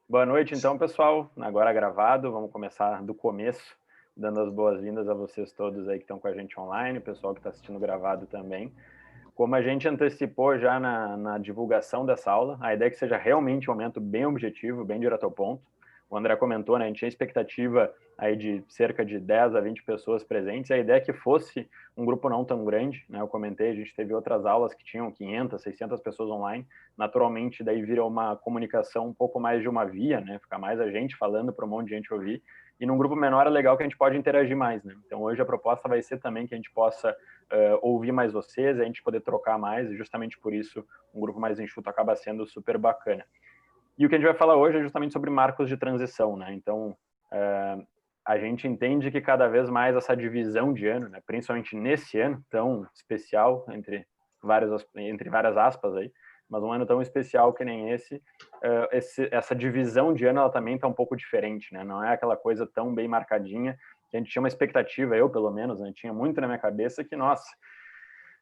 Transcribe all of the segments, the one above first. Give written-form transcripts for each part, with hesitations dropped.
Boa noite, então, pessoal. Agora gravado, vamos começar do começo, dando as boas-vindas a vocês todos aí que estão com a gente online, o pessoal que está assistindo gravado também. Como a gente antecipou já na divulgação dessa aula, a ideia é que seja realmente um momento bem objetivo, bem direto ao ponto. O André comentou, né, a gente tinha expectativa aí de cerca de 10 a 20 pessoas presentes, a ideia é que fosse um grupo não tão grande, né, eu comentei, a gente teve outras aulas que tinham 500, 600 pessoas online, naturalmente daí vira uma comunicação um pouco mais de uma via, né, fica mais a gente falando para um monte de gente ouvir, e num grupo menor é legal que a gente pode interagir mais, né, então hoje a proposta vai ser também que a gente possa ouvir mais vocês, a gente poder trocar mais, e justamente por isso um grupo mais enxuto acaba sendo super bacana. E o que a gente vai falar hoje é justamente sobre marcos de transição, né? Então, a gente entende que cada vez mais essa divisão de ano, né, principalmente nesse ano tão especial, entre várias aspas aí, mas um ano tão especial que nem essa divisão de ano ela também está um pouco diferente, né? Não é aquela coisa tão bem marcadinha que a gente tinha uma expectativa, eu pelo menos, né, tinha muito na minha cabeça que, nossa,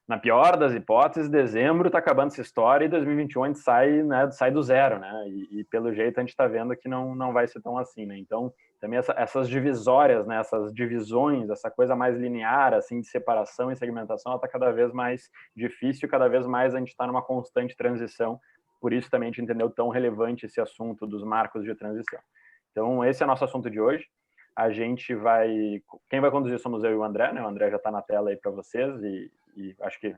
na pior das hipóteses, dezembro está acabando essa história e 2021 a gente sai, né, sai do zero, né? E pelo jeito a gente está vendo que não vai ser tão assim, né? Então, também essas divisórias, né, essas divisões, essa coisa mais linear, assim, de separação e segmentação, ela está cada vez mais difícil, cada vez mais a gente está numa constante transição. Por isso também a gente entendeu tão relevante esse assunto dos marcos de transição. Então, esse é o nosso assunto de hoje. A gente vai. Quem vai conduzir somos eu e o André, né? O André já está na tela aí para vocês e acho que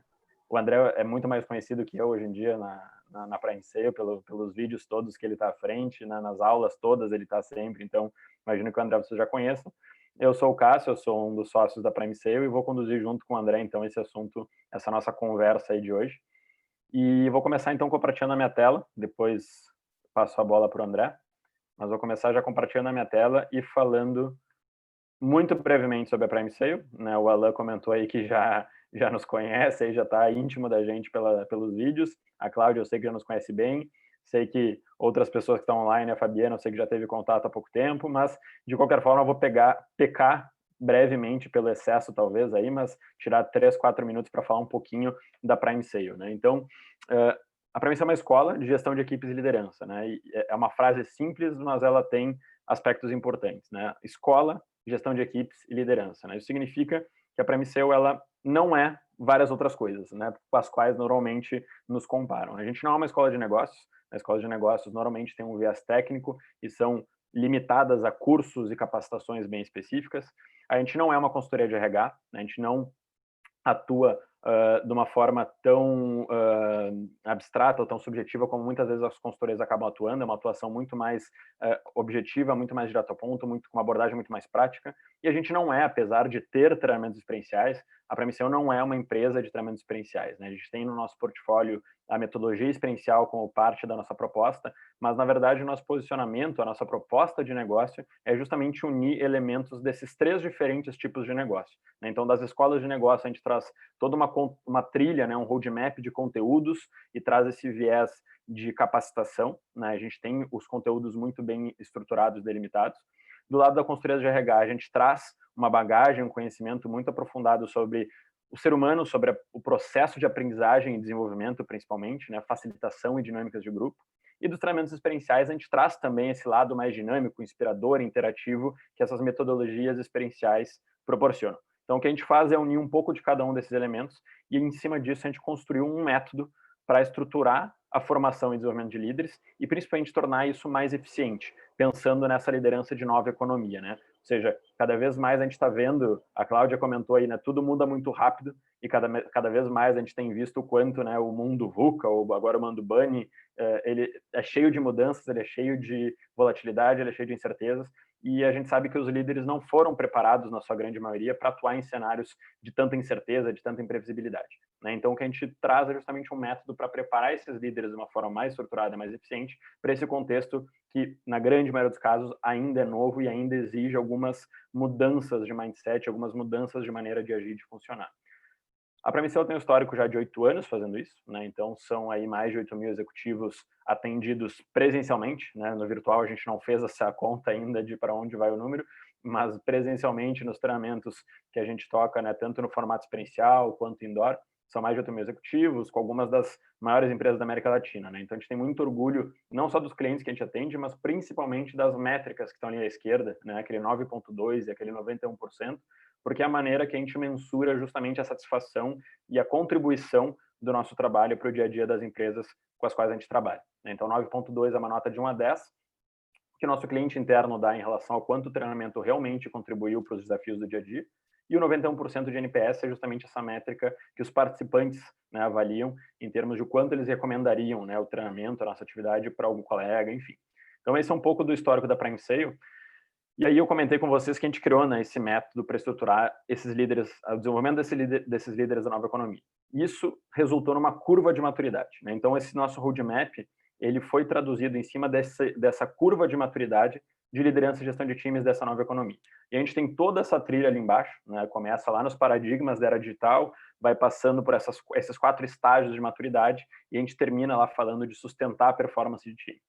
o André é muito mais conhecido que eu hoje em dia na Prime Sale, pelos vídeos todos que ele está à frente, nas aulas todas ele está sempre, então imagino que o André vocês já conheçam. Eu sou o Cássio, eu sou um dos sócios da Prime Sale e vou conduzir junto com o André, então, esse assunto, essa nossa conversa aí de hoje. E vou começar, então, compartilhando a minha tela, depois passo a bola para o André, mas vou começar já compartilhando a minha tela e falando muito brevemente sobre a Prime Sale, né? O Alan comentou aí que já nos conhece, aí já está íntimo da gente pelos vídeos. A Cláudia eu sei que já nos conhece bem. Sei que outras pessoas que estão online, a Fabiana, eu sei que já teve contato há pouco tempo, mas de qualquer forma eu vou pecar brevemente pelo excesso talvez aí, mas tirar 3, 4 minutos para falar um pouquinho da Prime Sale, né? Então, a Prime Sale é uma escola de gestão de equipes e liderança, né? E é uma frase simples, mas ela tem aspectos importantes, né? Escola, gestão de equipes e liderança, né? Isso significa que a Prime Sale, ela não é várias outras coisas, né, com as quais normalmente nos comparam. A gente não é uma escola de negócios, a escola de negócios normalmente tem um viés técnico e são limitadas a cursos e capacitações bem específicas. A gente não é uma consultoria de RH, né, a gente não atua de uma forma tão abstrata ou tão subjetiva como muitas vezes as consultorias acabam atuando, é uma atuação muito mais objetiva, muito mais direto ao ponto, com uma abordagem muito mais prática, e a gente não é, apesar de ter treinamentos experienciais, a Premissão não é uma empresa de treinamentos experienciais, né? A gente tem no nosso portfólio a metodologia experiencial como parte da nossa proposta, mas na verdade o nosso posicionamento, a nossa proposta de negócio é justamente unir elementos desses 3 diferentes tipos de negócio, né? Então, das escolas de negócio a gente traz toda uma trilha, né, um roadmap de conteúdos e traz esse viés de capacitação, né? A gente tem os conteúdos muito bem estruturados, delimitados. Do lado da consultoria de RH, a gente traz uma bagagem, um conhecimento muito aprofundado sobre o ser humano, sobre o processo de aprendizagem e desenvolvimento, principalmente, né, facilitação e dinâmicas de grupo. E dos treinamentos experienciais, a gente traz também esse lado mais dinâmico, inspirador, interativo, que essas metodologias experienciais proporcionam. Então, o que a gente faz é unir um pouco de cada um desses elementos e, em cima disso, a gente construiu um método para estruturar a formação e desenvolvimento de líderes e, principalmente, tornar isso mais eficiente, pensando nessa liderança de nova economia, né? Ou seja, cada vez mais a gente está vendo, a Cláudia comentou aí, né? Tudo muda muito rápido e cada vez mais a gente tem visto o quanto, né, o mundo VUCA, ou agora o mundo Bunny, ele é cheio de mudanças, ele é cheio de volatilidade, ele é cheio de incertezas, e a gente sabe que os líderes não foram preparados, na sua grande maioria, para atuar em cenários de tanta incerteza, de tanta imprevisibilidade, né? Então, o que a gente traz é justamente um método para preparar esses líderes de uma forma mais estruturada, mais eficiente, para esse contexto que, na grande maioria dos casos, ainda é novo e ainda exige algumas mudanças de mindset, algumas mudanças de maneira de agir, de funcionar. A Premicel tem um histórico já de 8 anos fazendo isso, né? Então são aí mais de 8 mil executivos atendidos presencialmente, né? No virtual a gente não fez essa conta ainda de para onde vai o número, mas presencialmente nos treinamentos que a gente toca, né? Tanto no formato experiencial quanto indoor, são mais de 8 mil executivos, com algumas das maiores empresas da América Latina, né? Então, a gente tem muito orgulho, não só dos clientes que a gente atende, mas principalmente das métricas que estão ali à esquerda, né? Aquele 9,2% e aquele 91%, porque é a maneira que a gente mensura justamente a satisfação e a contribuição do nosso trabalho para o dia a dia das empresas com as quais a gente trabalha. Então, 9,2 é uma nota de 1 a 10, que o nosso cliente interno dá em relação ao quanto o treinamento realmente contribuiu para os desafios do dia a dia. E o 91% de NPS é justamente essa métrica que os participantes, né, avaliam em termos de quanto eles recomendariam, né, o treinamento, a nossa atividade para algum colega, enfim. Então, esse é um pouco do histórico da Prime Sale. E aí eu comentei com vocês que a gente criou, né, esse método para estruturar esses líderes, o desenvolvimento desses líderes da nova economia. Isso resultou numa curva de maturidade, né? Então, esse nosso roadmap, ele foi traduzido em cima dessa curva de maturidade de liderança e gestão de times dessa nova economia. E a gente tem toda essa trilha ali embaixo, né? Começa lá nos paradigmas da era digital, vai passando por esses 4 estágios de maturidade e a gente termina lá falando de sustentar a performance de time.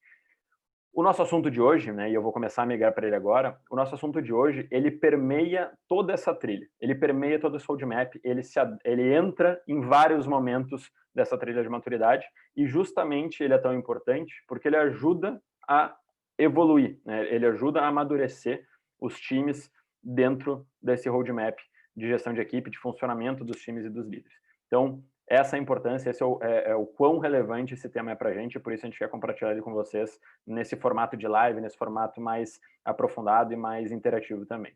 O nosso assunto de hoje, né, e eu vou começar a migrar para ele agora, o nosso assunto de hoje, ele permeia toda essa trilha, ele permeia todo esse roadmap, ele entra em vários momentos dessa trilha de maturidade e justamente ele é tão importante porque ele ajuda a evoluir, né, ele ajuda a amadurecer os times dentro desse roadmap de gestão de equipe, de funcionamento dos times e dos líderes. Então, essa é a importância, esse é o quão relevante esse tema é para a gente, por isso a gente quer compartilhar ele com vocês nesse formato de live, nesse formato mais aprofundado e mais interativo também.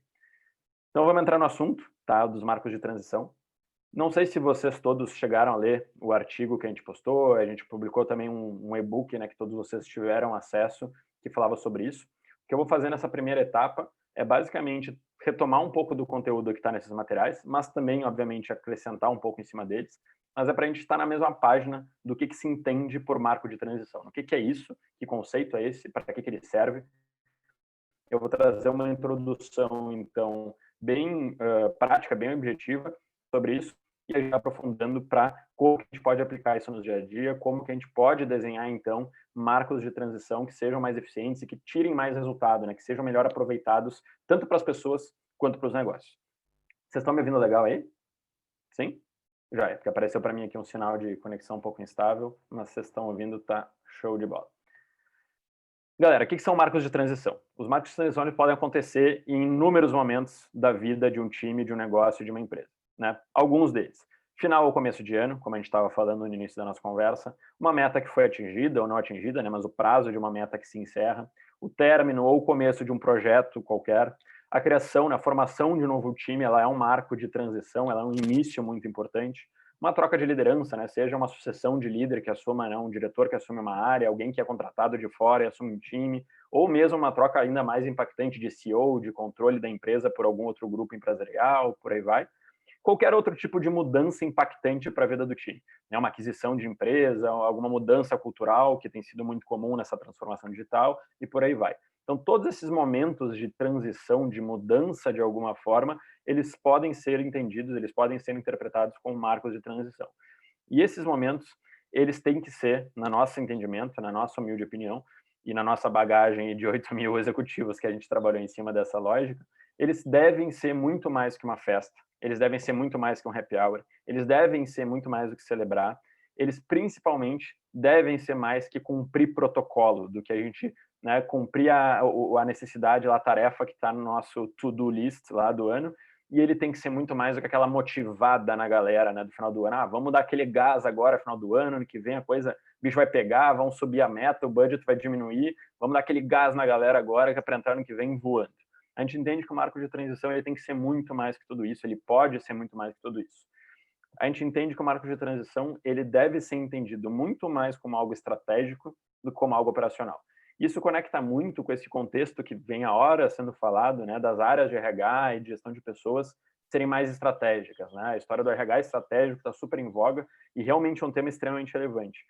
Então, vamos entrar no assunto, tá, dos marcos de transição. Não sei se vocês todos chegaram a ler o artigo que a gente postou, a gente publicou também um e-book, né, que todos vocês tiveram acesso, que falava sobre isso. O que eu vou fazer nessa primeira etapa é basicamente retomar um pouco do conteúdo que está nesses materiais, mas também, obviamente, acrescentar um pouco em cima deles, mas é para a gente estar na mesma página do que se entende por marco de transição. O que é isso? Que conceito é esse? Para que ele serve? Eu vou trazer uma introdução, então, bem prática, bem objetiva sobre isso, e a gente aprofundando para como que a gente pode aplicar isso no dia a dia, como que a gente pode desenhar, então, marcos de transição que sejam mais eficientes e que tirem mais resultado, né? Que sejam melhor aproveitados tanto para as pessoas quanto para os negócios. Vocês estão me ouvindo legal aí? Sim? Já é, porque apareceu para mim aqui um sinal de conexão um pouco instável, mas vocês estão ouvindo, tá show de bola. Galera, o que são marcos de transição? Os marcos de transição podem acontecer em inúmeros momentos da vida de um time, de um negócio, de uma empresa, né? Alguns deles. Final ou começo de ano, como a gente estava falando no início da nossa conversa, uma meta que foi atingida ou não atingida, né? Mas o prazo de uma meta que se encerra, o término ou o começo de um projeto qualquer, a criação, a formação de um novo time, ela é um marco de transição, ela é um início muito importante. Uma troca de liderança, né? Seja uma sucessão de líder que assuma, né, um diretor que assume uma área, alguém que é contratado de fora e assume um time, ou mesmo uma troca ainda mais impactante de CEO, de controle da empresa por algum outro grupo empresarial, por aí vai. Qualquer outro tipo de mudança impactante para a vida do time, né? Uma aquisição de empresa, alguma mudança cultural que tem sido muito comum nessa transformação digital e por aí vai. Então, todos esses momentos de transição, de mudança de alguma forma, eles podem ser entendidos, eles podem ser interpretados como marcos de transição. E esses momentos, eles têm que ser, no nosso entendimento, na nossa humilde opinião, e na nossa bagagem de 8 mil executivos que a gente trabalhou em cima dessa lógica, eles devem ser muito mais que uma festa, eles devem ser muito mais que um happy hour, eles devem ser muito mais do que celebrar, eles principalmente devem ser mais que cumprir protocolo, do que a gente, né, cumprir a necessidade, a tarefa que está no nosso to-do list lá do ano, e ele tem que ser muito mais do que aquela motivada na galera, né, do final do ano. Ah, vamos dar aquele gás agora, final do ano que vem a coisa, o bicho vai pegar, vamos subir a meta, o budget vai diminuir, vamos dar aquele gás na galera agora que é para entrar ano que vem voando. A gente entende que o marco de transição ele tem que ser muito mais que tudo isso, ele pode ser muito mais que tudo isso. A gente entende que o marco de transição ele deve ser entendido muito mais como algo estratégico do que como algo operacional. Isso conecta muito com esse contexto que vem a hora sendo falado, né, das áreas de RH e de gestão de pessoas serem mais estratégicas, né? A história do RH estratégico está super em voga e realmente é um tema extremamente relevante.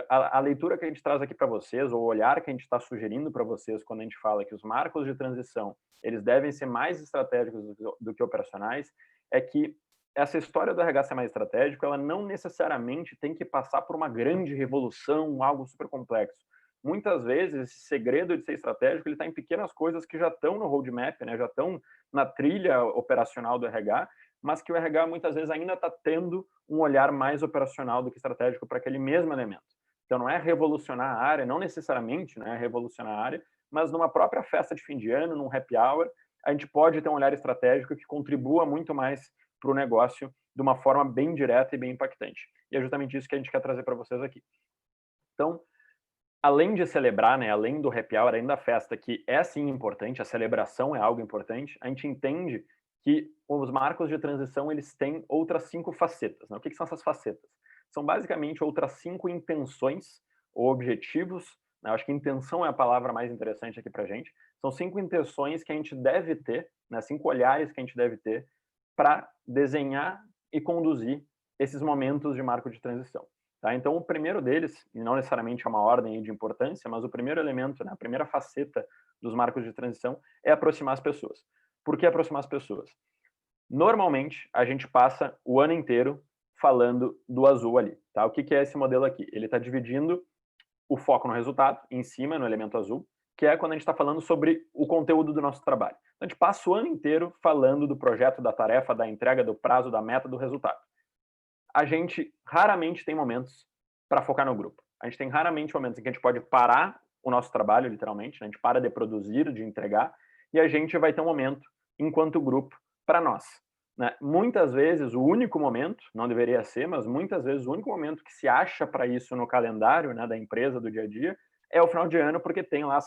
A leitura que a gente traz aqui para vocês, ou o olhar que a gente está sugerindo para vocês quando a gente fala que os marcos de transição eles devem ser mais estratégicos do que operacionais, é que essa história do RH ser mais estratégico, ela não necessariamente tem que passar por uma grande revolução, algo super complexo. Muitas vezes, esse segredo de ser estratégico, ele está em pequenas coisas que já estão no roadmap, né? Já estão na trilha operacional do RH, mas que o RH muitas vezes ainda está tendo um olhar mais operacional do que estratégico para aquele mesmo elemento. Então, não é revolucionar a área, não necessariamente, né, revolucionar a área, mas numa própria festa de fim de ano, num happy hour, a gente pode ter um olhar estratégico que contribua muito mais para o negócio de uma forma bem direta e bem impactante. E é justamente isso que a gente quer trazer para vocês aqui. Então, além de celebrar, né, além do happy hour, além da festa, que é sim importante, a celebração é algo importante, a gente entende que os marcos de transição eles têm outras 5 facetas. Né? O que são essas facetas? São basicamente outras 5 intenções ou objetivos. Né? Eu acho que intenção é a palavra mais interessante aqui para a gente. São 5 intenções que a gente deve ter, né? 5 olhares que a gente deve ter para desenhar e conduzir esses momentos de marco de transição. Tá? Então, o primeiro deles, e não necessariamente é uma ordem de importância, mas o primeiro elemento, né, a primeira faceta dos marcos de transição é aproximar as pessoas. Por que aproximar as pessoas? Normalmente, a gente passa o ano inteiro falando do azul ali. Tá? O que é esse modelo aqui? Ele está dividindo o foco no resultado, em cima, no elemento azul, que é quando a gente está falando sobre o conteúdo do nosso trabalho. Então, a gente passa o ano inteiro falando do projeto, da tarefa, da entrega, do prazo, da meta, do resultado. A gente raramente tem momentos para focar no grupo. A gente tem raramente momentos em que a gente pode parar o nosso trabalho, literalmente, né? A gente para de produzir, de entregar, e a gente vai ter um momento, enquanto grupo, para nós. Né? Muitas vezes, o único momento, não deveria ser, mas muitas vezes o único momento que se acha para isso no calendário, né, da empresa, do dia a dia, é o final de ano, porque tem lá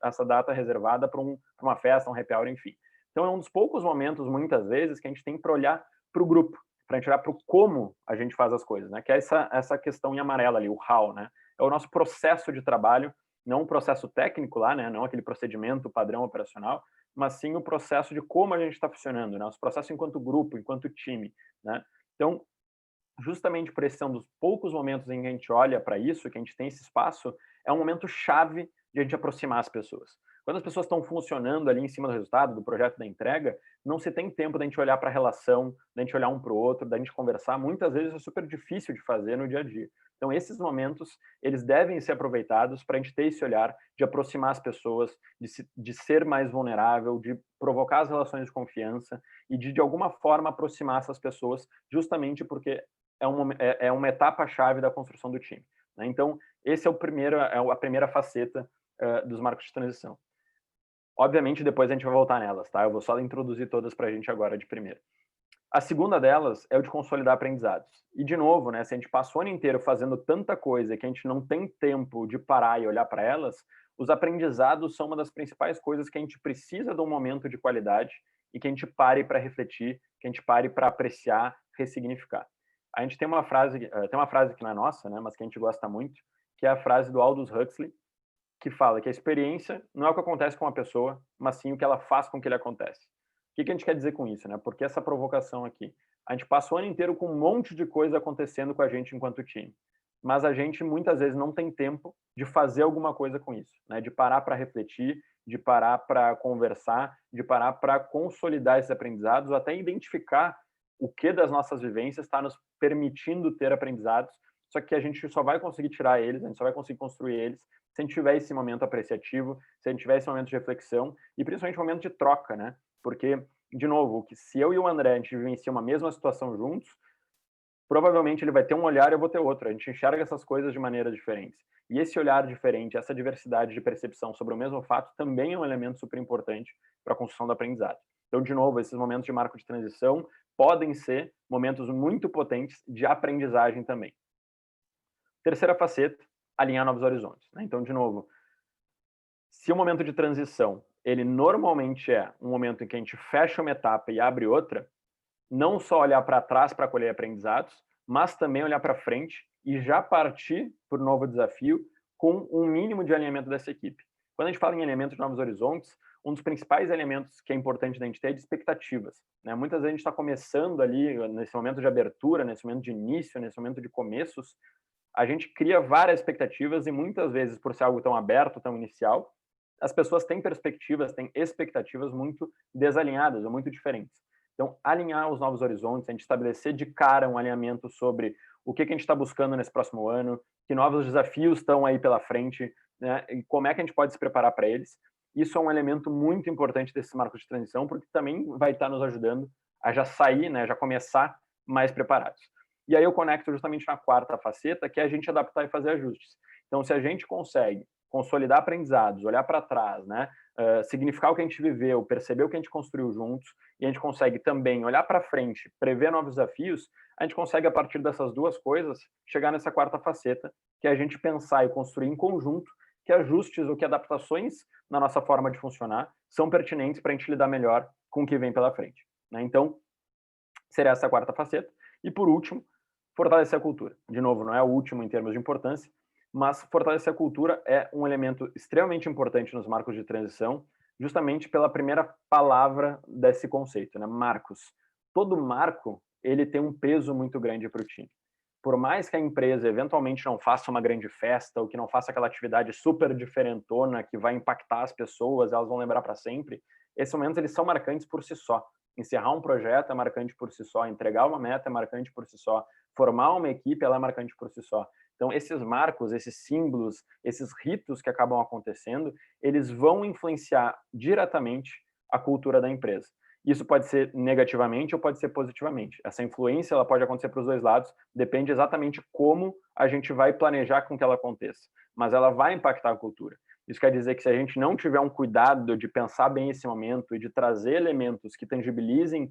essa data reservada para uma festa, um happy hour, enfim. Então, é um dos poucos momentos, muitas vezes, que a gente tem para olhar para o grupo, para a gente olhar para o como a gente faz as coisas, né? Que é essa questão em amarelo ali, o how, né? É o nosso processo de trabalho, não um processo técnico lá, né? Não aquele procedimento padrão operacional, mas sim o processo de como a gente está funcionando, né? Nosso processo enquanto grupo, enquanto time, né? Então, justamente por esse ser um dos poucos momentos em que a gente olha para isso, que a gente tem esse espaço, é um momento chave de a gente aproximar as pessoas. Quando as pessoas estão funcionando ali em cima do resultado, do projeto, da entrega, não se tem tempo da gente olhar para a relação, da gente olhar um para o outro, da gente conversar. Muitas vezes é super difícil de fazer no dia a dia. Então, esses momentos, eles devem ser aproveitados para a gente ter esse olhar de aproximar as pessoas, de ser mais vulnerável, de provocar as relações de confiança e de alguma forma, aproximar essas pessoas, justamente porque é uma etapa-chave da construção do time. Né? Então, esse é a primeira faceta dos marcos de transição. Obviamente, depois a gente vai voltar nelas, tá? Eu vou só introduzir todas para a gente agora de primeira. A segunda delas é o de consolidar aprendizados. E, de novo, né, se a gente passa o ano inteiro fazendo tanta coisa que a gente não tem tempo de parar e olhar para elas, os aprendizados são uma das principais coisas que a gente precisa de um momento de qualidade e que a gente pare para refletir, que a gente pare para apreciar, ressignificar. A gente tem uma frase que não é nossa, né, mas que a gente gosta muito, que é a frase do Aldous Huxley, que fala que a experiência não é o que acontece com uma pessoa, mas sim o que ela faz com que ele acontece. O que a gente quer dizer com isso, né? Porque essa provocação aqui? A gente passa o ano inteiro com um monte de coisa acontecendo com a gente enquanto time, mas a gente muitas vezes não tem tempo de fazer alguma coisa com isso, né? De parar para refletir, de parar para conversar, de parar para consolidar esses aprendizados, ou até identificar o que das nossas vivências está nos permitindo ter aprendizados, só que a gente só vai conseguir tirar eles, a gente só vai conseguir construir eles se a gente tiver esse momento apreciativo, se a gente tiver esse momento de reflexão e principalmente momento de troca, né? Porque, de novo, que se eu e o André a gente vivencia uma mesma situação juntos, provavelmente ele vai ter um olhar e eu vou ter outro. A gente enxerga essas coisas de maneiras diferentes. E esse olhar diferente, essa diversidade de percepção sobre o mesmo fato também é um elemento super importante para a construção do aprendizado. Então, de novo, esses momentos de marco de transição podem ser momentos muito potentes de aprendizagem também. Terceira faceta, alinhar novos horizontes. Né? Então, de novo, se o momento de transição, ele normalmente é um momento em que a gente fecha uma etapa e abre outra, não só olhar para trás para colher aprendizados, mas também olhar para frente e já partir para o novo desafio com um mínimo de alinhamento dessa equipe. Quando a gente fala em alinhamento de novos horizontes, um dos principais elementos que é importante da gente ter é de expectativas. Né? Muitas vezes a gente está começando ali, nesse momento de abertura, nesse momento de início, nesse momento de começos, a gente cria várias expectativas e muitas vezes, por ser algo tão aberto, tão inicial, as pessoas têm perspectivas, têm expectativas muito desalinhadas ou muito diferentes. Então, alinhar os novos horizontes, a gente estabelecer de cara um alinhamento sobre o que a gente está buscando nesse próximo ano, que novos desafios estão aí pela frente, né, e como é que a gente pode se preparar para eles. Isso é um elemento muito importante desse marco de transição, porque também vai estar nos ajudando a já sair, né, já começar mais preparados. E aí eu conecto justamente na quarta faceta, que é a gente adaptar e fazer ajustes. Então, se a gente consegue consolidar aprendizados, olhar para trás, né, significar o que a gente viveu, perceber o que a gente construiu juntos, e a gente consegue também olhar para frente, prever novos desafios, a gente consegue, a partir dessas duas coisas, chegar nessa quarta faceta, que é a gente pensar e construir em conjunto que ajustes ou que adaptações na nossa forma de funcionar são pertinentes para a gente lidar melhor com o que vem pela frente, né? Então, seria essa a quarta faceta. E, por último, fortalecer a cultura. De novo, não é o último em termos de importância, mas fortalecer a cultura é um elemento extremamente importante nos marcos de transição, justamente pela primeira palavra desse conceito, né? Marcos. Todo marco, ele tem um peso muito grande para o time. Por mais que a empresa eventualmente não faça uma grande festa ou que não faça aquela atividade super diferentona que vai impactar as pessoas, elas vão lembrar para sempre, esses momentos eles são marcantes por si só. Encerrar um projeto é marcante por si só, entregar uma meta é marcante por si só, formar uma equipe ela é marcante por si só. Então, esses marcos, esses símbolos, esses ritos que acabam acontecendo, eles vão influenciar diretamente a cultura da empresa. Isso pode ser negativamente ou pode ser positivamente. Essa influência ela pode acontecer para os dois lados, depende exatamente como a gente vai planejar com que ela aconteça, mas ela vai impactar a cultura. Isso quer dizer que se a gente não tiver um cuidado de pensar bem esse momento e de trazer elementos que tangibilizem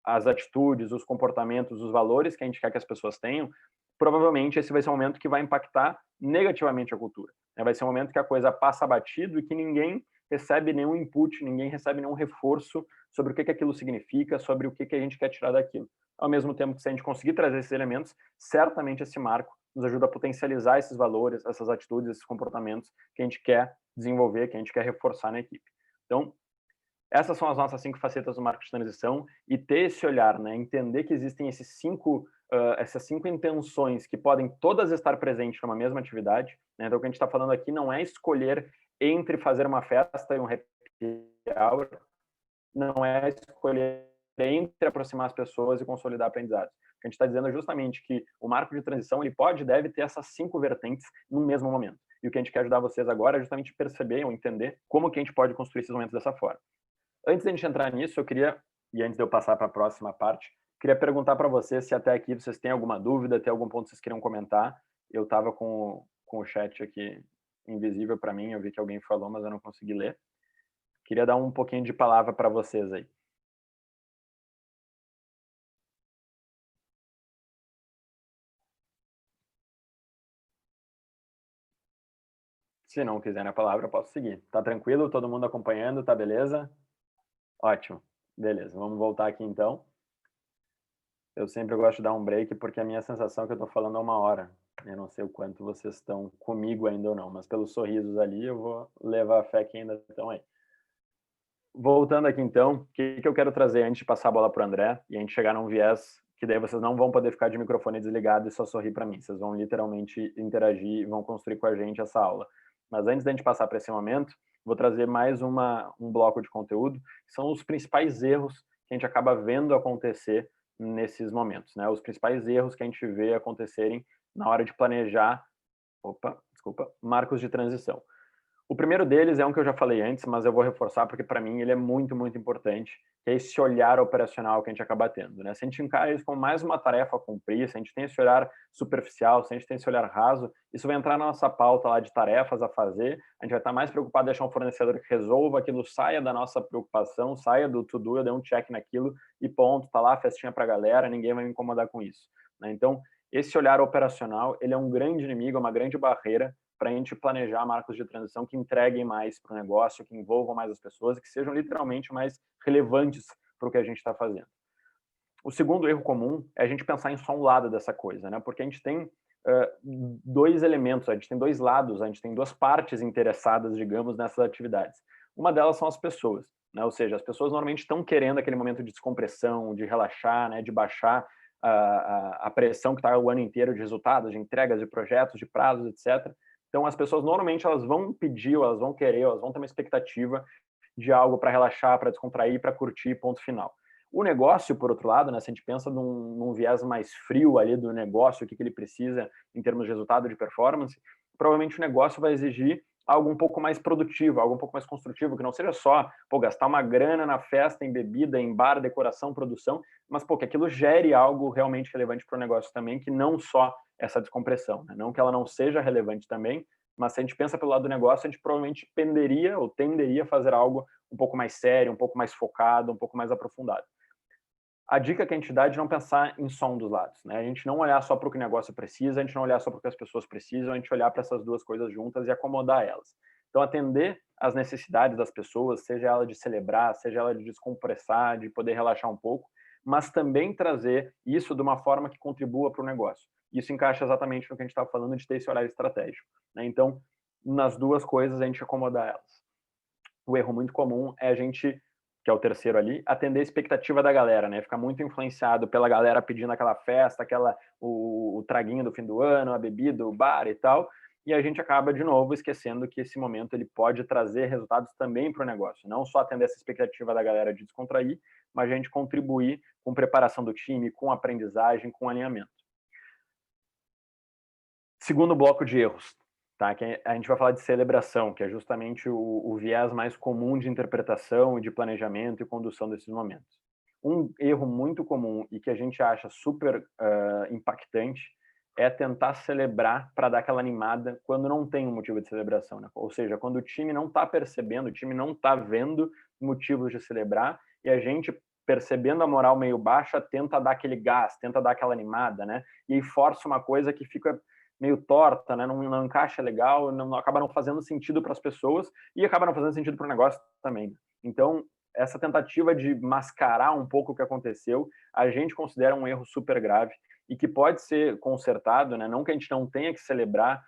as atitudes, os comportamentos, os valores que a gente quer que as pessoas tenham, provavelmente esse vai ser um momento que vai impactar negativamente a cultura. Vai ser um momento que a coisa passa batido e que ninguém recebe nenhum input, ninguém recebe nenhum reforço sobre o que aquilo significa, sobre o que a gente quer tirar daquilo. Ao mesmo tempo que, se a gente conseguir trazer esses elementos, certamente esse marco nos ajuda a potencializar esses valores, essas atitudes, esses comportamentos que a gente quer desenvolver, que a gente quer reforçar na equipe. Então, essas são as nossas 5 facetas do marco de transição, e ter esse olhar, né, entender que existem essas 5 intenções que podem todas estar presentes numa mesma atividade, né? Então, o que a gente está falando aqui não é escolher entre fazer uma festa e um happy hour, não é escolher entre aproximar as pessoas e consolidar aprendizados. O que a gente está dizendo é justamente que o marco de transição ele pode e deve ter essas 5 vertentes no mesmo momento. E o que a gente quer ajudar vocês agora é justamente perceber ou entender como que a gente pode construir esses momentos dessa forma. Antes de a gente entrar nisso, eu queria, e antes de eu passar para a próxima parte, queria perguntar para vocês se até aqui vocês têm alguma dúvida, tem algum ponto que vocês queriam comentar. Eu estava com o chat aqui invisível para mim, eu vi que alguém falou, mas eu não consegui ler. Queria dar um pouquinho de palavra para vocês aí. Se não quiserem a palavra, eu posso seguir. Tá tranquilo? Todo mundo acompanhando? Tá beleza? Ótimo. Beleza, vamos voltar aqui então. Eu sempre gosto de dar um break porque a minha sensação é que eu estou falando há 1 hora. Eu não sei o quanto vocês estão comigo ainda ou não, mas pelos sorrisos ali eu vou levar a fé que ainda estão aí. Voltando aqui então, o que eu quero trazer antes de passar a bola para o André e a gente chegar num viés que daí vocês não vão poder ficar de microfone desligado e só sorrir para mim. Vocês vão literalmente interagir e vão construir com a gente essa aula. Mas antes da gente passar para esse momento, vou trazer mais um bloco de conteúdo, que são os principais erros que a gente acaba vendo acontecer nesses momentos, né? Os principais erros que a gente vê acontecerem na hora de planejar, marcos de transição. O primeiro deles é um que eu já falei antes, mas eu vou reforçar porque para mim ele é muito, muito importante, que é esse olhar operacional que a gente acaba tendo, né? Se a gente encara isso como mais uma tarefa a cumprir, se a gente tem esse olhar superficial, se a gente tem esse olhar raso, isso vai entrar na nossa pauta lá de tarefas a fazer, a gente vai estar mais preocupado em deixar um fornecedor que resolva aquilo, saia da nossa preocupação, saia do to-do, eu dei um check naquilo e ponto, tá lá a festinha pra galera, ninguém vai me incomodar com isso, né? Então, esse olhar operacional, ele é um grande inimigo, é uma grande barreira para a gente planejar marcos de transição que entreguem mais para o negócio, que envolvam mais as pessoas e que sejam literalmente mais relevantes para o que a gente está fazendo. O segundo erro comum é a gente pensar em só um lado dessa coisa, né? Porque a gente tem 2 elementos, a gente tem 2 lados, a gente tem 2 partes interessadas, digamos, nessas atividades. Uma delas são as pessoas, né? Ou seja, as pessoas normalmente estão querendo aquele momento de descompressão, de relaxar, né? De baixar a pressão que está o ano inteiro de resultados, de entregas, de projetos, de prazos, etc. Então, as pessoas normalmente elas vão pedir, elas vão querer, elas vão ter uma expectativa de algo para relaxar, para descontrair, para curtir, ponto final. O negócio, por outro lado, né, se a gente pensa num viés mais frio ali do negócio, o que ele precisa em termos de resultado, de performance, provavelmente o negócio vai exigir algo um pouco mais produtivo, algo um pouco mais construtivo, que não seja só, gastar uma grana na festa, em bebida, em bar, decoração, produção, mas, que aquilo gere algo realmente relevante para o negócio também, que não só essa descompressão, né? Não que ela não seja relevante também, mas se a gente pensa pelo lado do negócio, a gente provavelmente tenderia a fazer algo um pouco mais sério, um pouco mais focado, um pouco mais aprofundado. A dica que a gente dá é de não pensar em só um dos lados, né? A gente não olhar só para o que o negócio precisa, a gente não olhar só para o que as pessoas precisam, a gente olhar para essas duas coisas juntas e acomodar elas. Então, atender às necessidades das pessoas, seja ela de celebrar, seja ela de descompressar, de poder relaxar um pouco, mas também trazer isso de uma forma que contribua para o negócio. Isso encaixa exatamente no que a gente estava falando de ter esse horário estratégico, né? Então, nas duas coisas, a gente acomodar elas. O erro muito comum é a gente, que é o terceiro ali, atender a expectativa da galera, né? Ficar muito influenciado pela galera pedindo aquela festa, o traguinho do fim do ano, a bebida, o bar e tal, e a gente acaba, de novo, esquecendo que esse momento ele pode trazer resultados também para o negócio. Não só atender essa expectativa da galera de descontrair, mas a gente contribuir com preparação do time, com aprendizagem, com alinhamento. Segundo bloco de erros, tá? Que a gente vai falar de celebração, que é justamente o viés mais comum de interpretação e de planejamento e condução desses momentos. Um erro muito comum e que a gente acha super impactante é tentar celebrar para dar aquela animada quando não tem um motivo de celebração, né? Ou seja, quando o time não está percebendo, o time não está vendo motivos de celebrar e a gente, percebendo a moral meio baixa, tenta dar aquele gás, tenta dar aquela animada, né? E aí força uma coisa que fica meio torta, né? Não encaixa legal, acaba não fazendo sentido para as pessoas e acaba não fazendo sentido para o negócio também. Então, essa tentativa de mascarar um pouco o que aconteceu, a gente considera um erro super grave e que pode ser consertado, né? Não que a gente não tenha que celebrar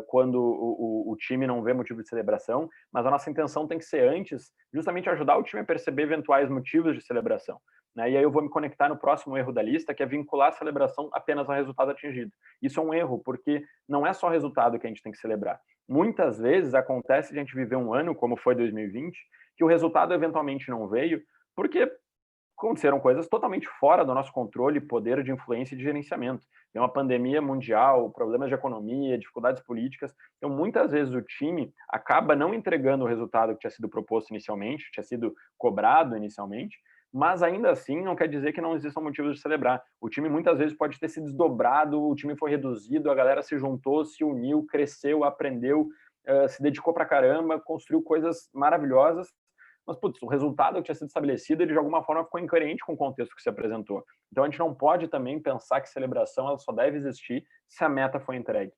quando o time não vê motivo de celebração, mas a nossa intenção tem que ser antes, justamente ajudar o time a perceber eventuais motivos de celebração. Né? E aí eu vou me conectar no próximo erro da lista, que é vincular a celebração apenas ao resultado atingido. Isso é um erro, porque não é só o resultado que a gente tem que celebrar. Muitas vezes acontece de a gente viver um ano, como foi 2020, que o resultado eventualmente não veio, porque aconteceram coisas totalmente fora do nosso controle, poder de influência e de gerenciamento. Tem uma pandemia mundial, problemas de economia, dificuldades políticas. Então, muitas vezes o time acaba não entregando o resultado que tinha sido proposto inicialmente, tinha sido cobrado inicialmente, mas ainda assim não quer dizer que não existam motivos de celebrar. O time muitas vezes pode ter se desdobrado, o time foi reduzido, a galera se juntou, se uniu, cresceu, aprendeu, se dedicou pra caramba, construiu coisas maravilhosas, mas, putz, o resultado que tinha sido estabelecido, ele de alguma forma ficou incoerente com o contexto que se apresentou. Então, a gente não pode também pensar que celebração ela só deve existir se a meta foi entregue.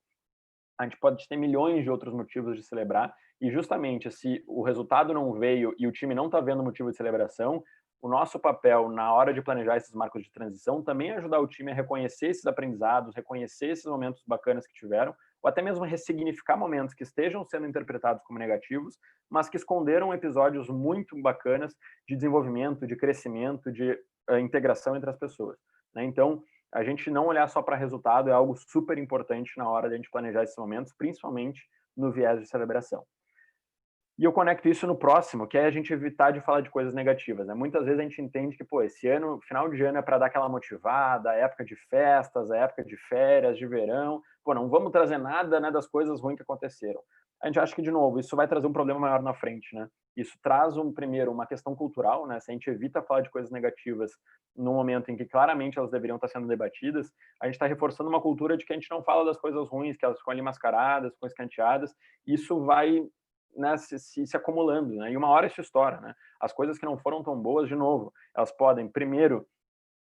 A gente pode ter milhões de outros motivos de celebrar, e justamente se o resultado não veio e o time não está vendo motivo de celebração, o nosso papel na hora de planejar esses marcos de transição também é ajudar o time a reconhecer esses aprendizados, reconhecer esses momentos bacanas que tiveram, ou até mesmo ressignificar momentos que estejam sendo interpretados como negativos, mas que esconderam episódios muito bacanas de desenvolvimento, de crescimento, de integração entre as pessoas. Né? Então, a gente não olhar só para resultado é algo super importante na hora de a gente planejar esses momentos, principalmente no viés de celebração. E eu conecto isso no próximo, que é a gente evitar de falar de coisas negativas. Né? Muitas vezes a gente entende que, esse ano, final de ano é para dar aquela motivada, época de festas, época de férias, de verão. Não vamos trazer nada, né, das coisas ruins que aconteceram. A gente acha que, de novo, isso vai trazer um problema maior na frente, né? Isso traz, primeiro, uma questão cultural, né? Se a gente evita falar de coisas negativas no momento em que claramente elas deveriam estar sendo debatidas, a gente está reforçando uma cultura de que a gente não fala das coisas ruins, que elas ficam ali mascaradas, ficam escanteadas. Isso vai, né, se acumulando, né? E uma hora isso estoura, né? As coisas que não foram tão boas, de novo, elas podem, primeiro,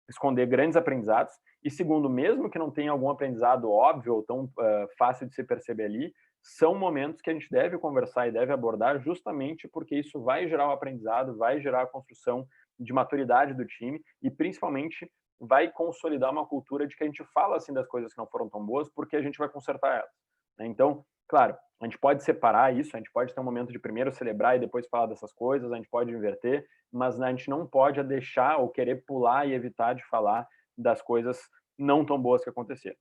esconder grandes aprendizados, e segundo, mesmo que não tenha algum aprendizado óbvio ou tão fácil de se perceber ali, são momentos que a gente deve conversar e deve abordar justamente porque isso vai gerar um aprendizado, vai gerar a construção de maturidade do time e, principalmente, vai consolidar uma cultura de que a gente fala assim das coisas que não foram tão boas porque a gente vai consertar elas. Né? Então, claro, a gente pode separar isso, a gente pode ter um momento de primeiro celebrar e depois falar dessas coisas, a gente pode inverter, mas a gente não pode deixar ou querer pular e evitar de falar das coisas não tão boas que aconteceram.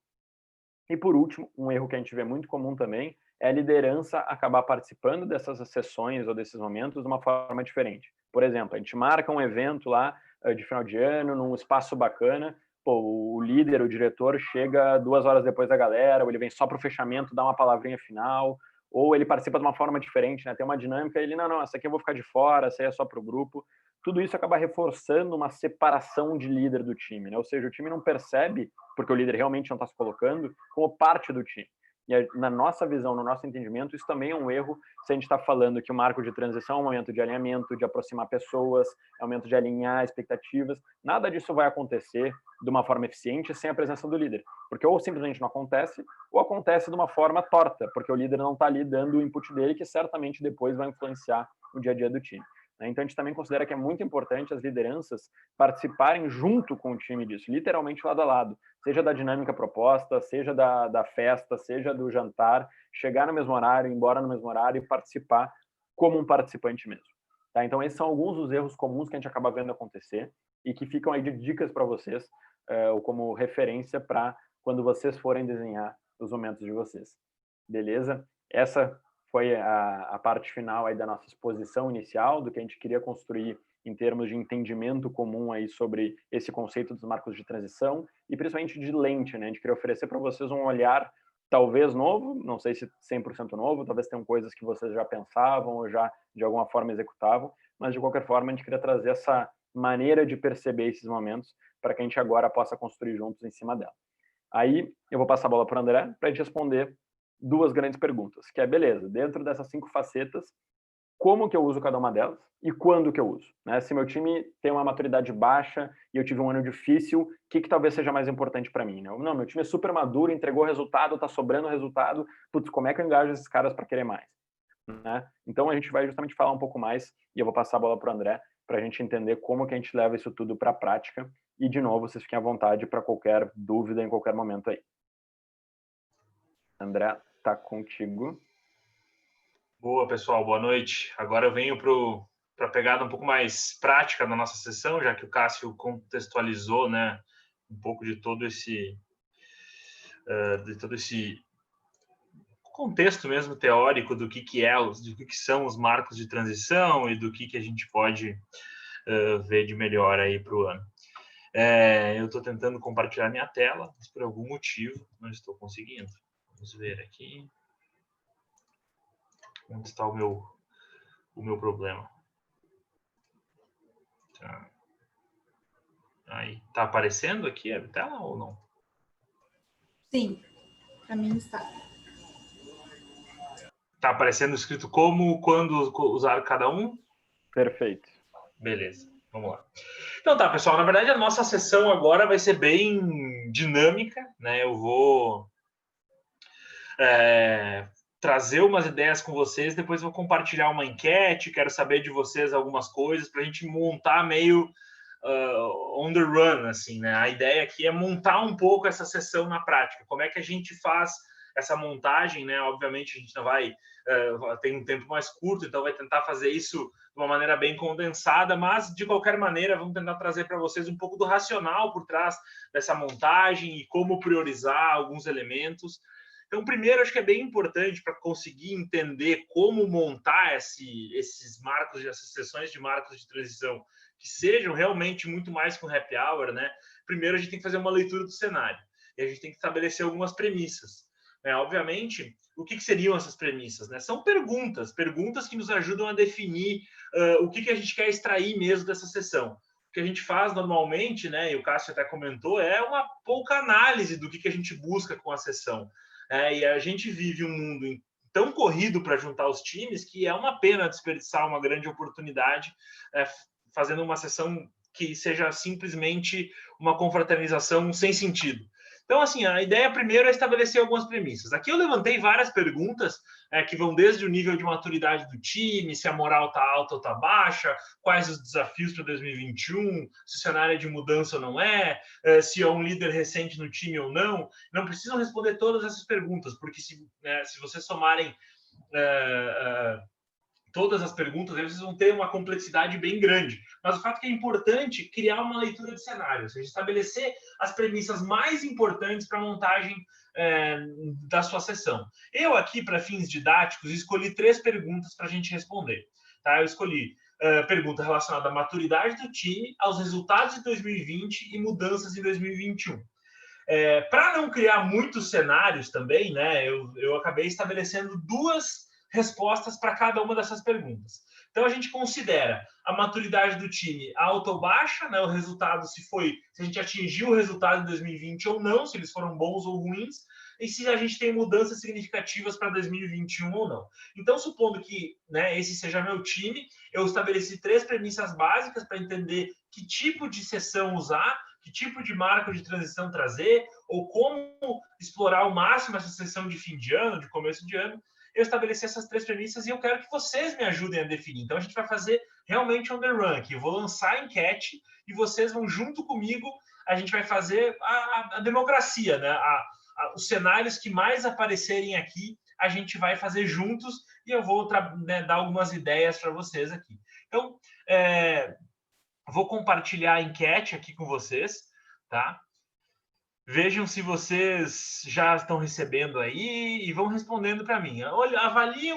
E por último, um erro que a gente vê muito comum também é a liderança acabar participando dessas sessões ou desses momentos de uma forma diferente. Por exemplo, a gente marca um evento lá de final de ano, num espaço bacana, o líder, o diretor chega 2 horas depois da galera, ou ele vem só para o fechamento, dá uma palavrinha final, ou ele participa de uma forma diferente, né? Tem uma dinâmica, ele, não, essa aqui eu vou ficar de fora, essa aí é só para o grupo. Tudo isso acaba reforçando uma separação de líder do time, né? Ou seja, o time não percebe, porque o líder realmente não está se colocando, como parte do time. E na nossa visão, no nosso entendimento, isso também é um erro se a gente está falando que o marco de transição é um momento de alinhamento, de aproximar pessoas, é um momento de alinhar expectativas. Nada disso vai acontecer de uma forma eficiente sem a presença do líder, porque ou simplesmente não acontece, ou acontece de uma forma torta, porque o líder não está ali dando o input dele, que certamente depois vai influenciar o dia a dia do time. Então, a gente também considera que é muito importante as lideranças participarem junto com o time disso, literalmente lado a lado, seja da dinâmica proposta, seja da festa, seja do jantar, chegar no mesmo horário, ir embora no mesmo horário e participar como um participante mesmo. Tá? Então, esses são alguns dos erros comuns que a gente acaba vendo acontecer e que ficam aí de dicas para vocês, ou como referência para quando vocês forem desenhar os momentos de vocês. Beleza? Essa foi a parte final aí da nossa exposição inicial, do que a gente queria construir em termos de entendimento comum aí sobre esse conceito dos marcos de transição e principalmente de lente, né? A gente queria oferecer para vocês um olhar talvez novo, não sei se 100% novo, talvez tenham coisas que vocês já pensavam ou já de alguma forma executavam, mas de qualquer forma a gente queria trazer essa maneira de perceber esses momentos para que a gente agora possa construir juntos em cima dela. Aí eu vou passar a bola para o André para a gente responder duas grandes perguntas, que é, beleza, dentro dessas 5 facetas, como que eu uso cada uma delas e quando que eu uso, né? Se meu time tem uma maturidade baixa e eu tive um ano difícil, o que talvez seja mais importante para mim, né? Não, meu time é super maduro, entregou resultado, tá sobrando resultado, putz, como é que eu engajo esses caras para querer mais, né? Então a gente vai justamente falar um pouco mais e eu vou passar a bola para o André para a gente entender como que a gente leva isso tudo para a prática e, de novo, vocês fiquem à vontade para qualquer dúvida em qualquer momento aí. André, tá contigo. Boa, pessoal, boa noite. Agora eu venho para a pegada um pouco mais prática da nossa sessão, já que o Cássio contextualizou, né, um pouco de todo esse contexto mesmo teórico do que são os marcos de transição e do que a gente pode ver de melhor aí para o ano. Eu estou tentando compartilhar minha tela, mas por algum motivo não estou conseguindo. Vamos ver aqui. Onde está o meu problema? Tá. Aí, tá aparecendo aqui a tela ou não? Sim, para mim está. Tá aparecendo escrito como, quando usar cada um? Perfeito. Beleza, vamos lá. Então tá, pessoal, na verdade a nossa sessão agora vai ser bem dinâmica, né? Eu vou trazer umas ideias com vocês, depois vou compartilhar uma enquete, quero saber de vocês algumas coisas para a gente montar meio on the run, assim, né? A ideia aqui é montar um pouco essa sessão na prática. Como é que a gente faz essa montagem, né? Obviamente a gente não vai tem um tempo mais curto, então vai tentar fazer isso de uma maneira bem condensada, mas de qualquer maneira vamos tentar trazer para vocês um pouco do racional por trás dessa montagem e como priorizar alguns elementos. Então, primeiro, acho que é bem importante para conseguir entender como montar esses marcos, essas sessões de marcos de transição que sejam realmente muito mais que um happy hour, né? Primeiro, a gente tem que fazer uma leitura do cenário e a gente tem que estabelecer algumas premissas. Obviamente, o que seriam essas premissas? Né? São perguntas que nos ajudam a definir o que a gente quer extrair mesmo dessa sessão. O que a gente faz normalmente, né, e o Cássio até comentou, é uma pouca análise do que a gente busca com a sessão. E a gente vive um mundo tão corrido para juntar os times que é uma pena desperdiçar uma grande oportunidade fazendo uma sessão que seja simplesmente uma confraternização sem sentido. Então, assim, a ideia primeiro é estabelecer algumas premissas. Aqui eu levantei várias perguntas que vão desde o nível de maturidade do time, se a moral está alta ou está baixa, quais os desafios para 2021, se o cenário é de mudança ou não é, se é um líder recente no time ou não. Não precisam responder todas essas perguntas, porque se vocês somarem todas as perguntas, vocês vão ter uma complexidade bem grande. Mas o fato é que é importante criar uma leitura de cenário, ou seja, estabelecer as premissas mais importantes para a montagem da sua sessão. Eu aqui, para fins didáticos, escolhi 3 perguntas para a gente responder. Tá? Eu escolhi pergunta relacionada à maturidade do time, aos resultados de 2020 e mudanças em 2021. Para não criar muitos cenários também, né, eu acabei estabelecendo 2 respostas para cada uma dessas perguntas. Então, a gente considera a maturidade do time alta ou baixa, né, o resultado, se a gente atingiu o resultado em 2020 ou não, se eles foram bons ou ruins, e se a gente tem mudanças significativas para 2021 ou não. Então, supondo que, né, esse seja meu time, eu estabeleci 3 premissas básicas para entender que tipo de sessão usar, que tipo de marco de transição trazer, ou como explorar ao máximo essa sessão de fim de ano, de começo de ano. Eu estabeleci essas 3 premissas e eu quero que vocês me ajudem a definir. Então, a gente vai fazer realmente on the run aqui. Eu vou lançar a enquete e vocês vão junto comigo, a gente vai fazer a democracia, né? Os cenários que mais aparecerem aqui, a gente vai fazer juntos e eu vou dar algumas ideias para vocês aqui. Então, vou compartilhar a enquete aqui com vocês, tá? Vejam se vocês já estão recebendo aí e vão respondendo para mim. Olha, avaliem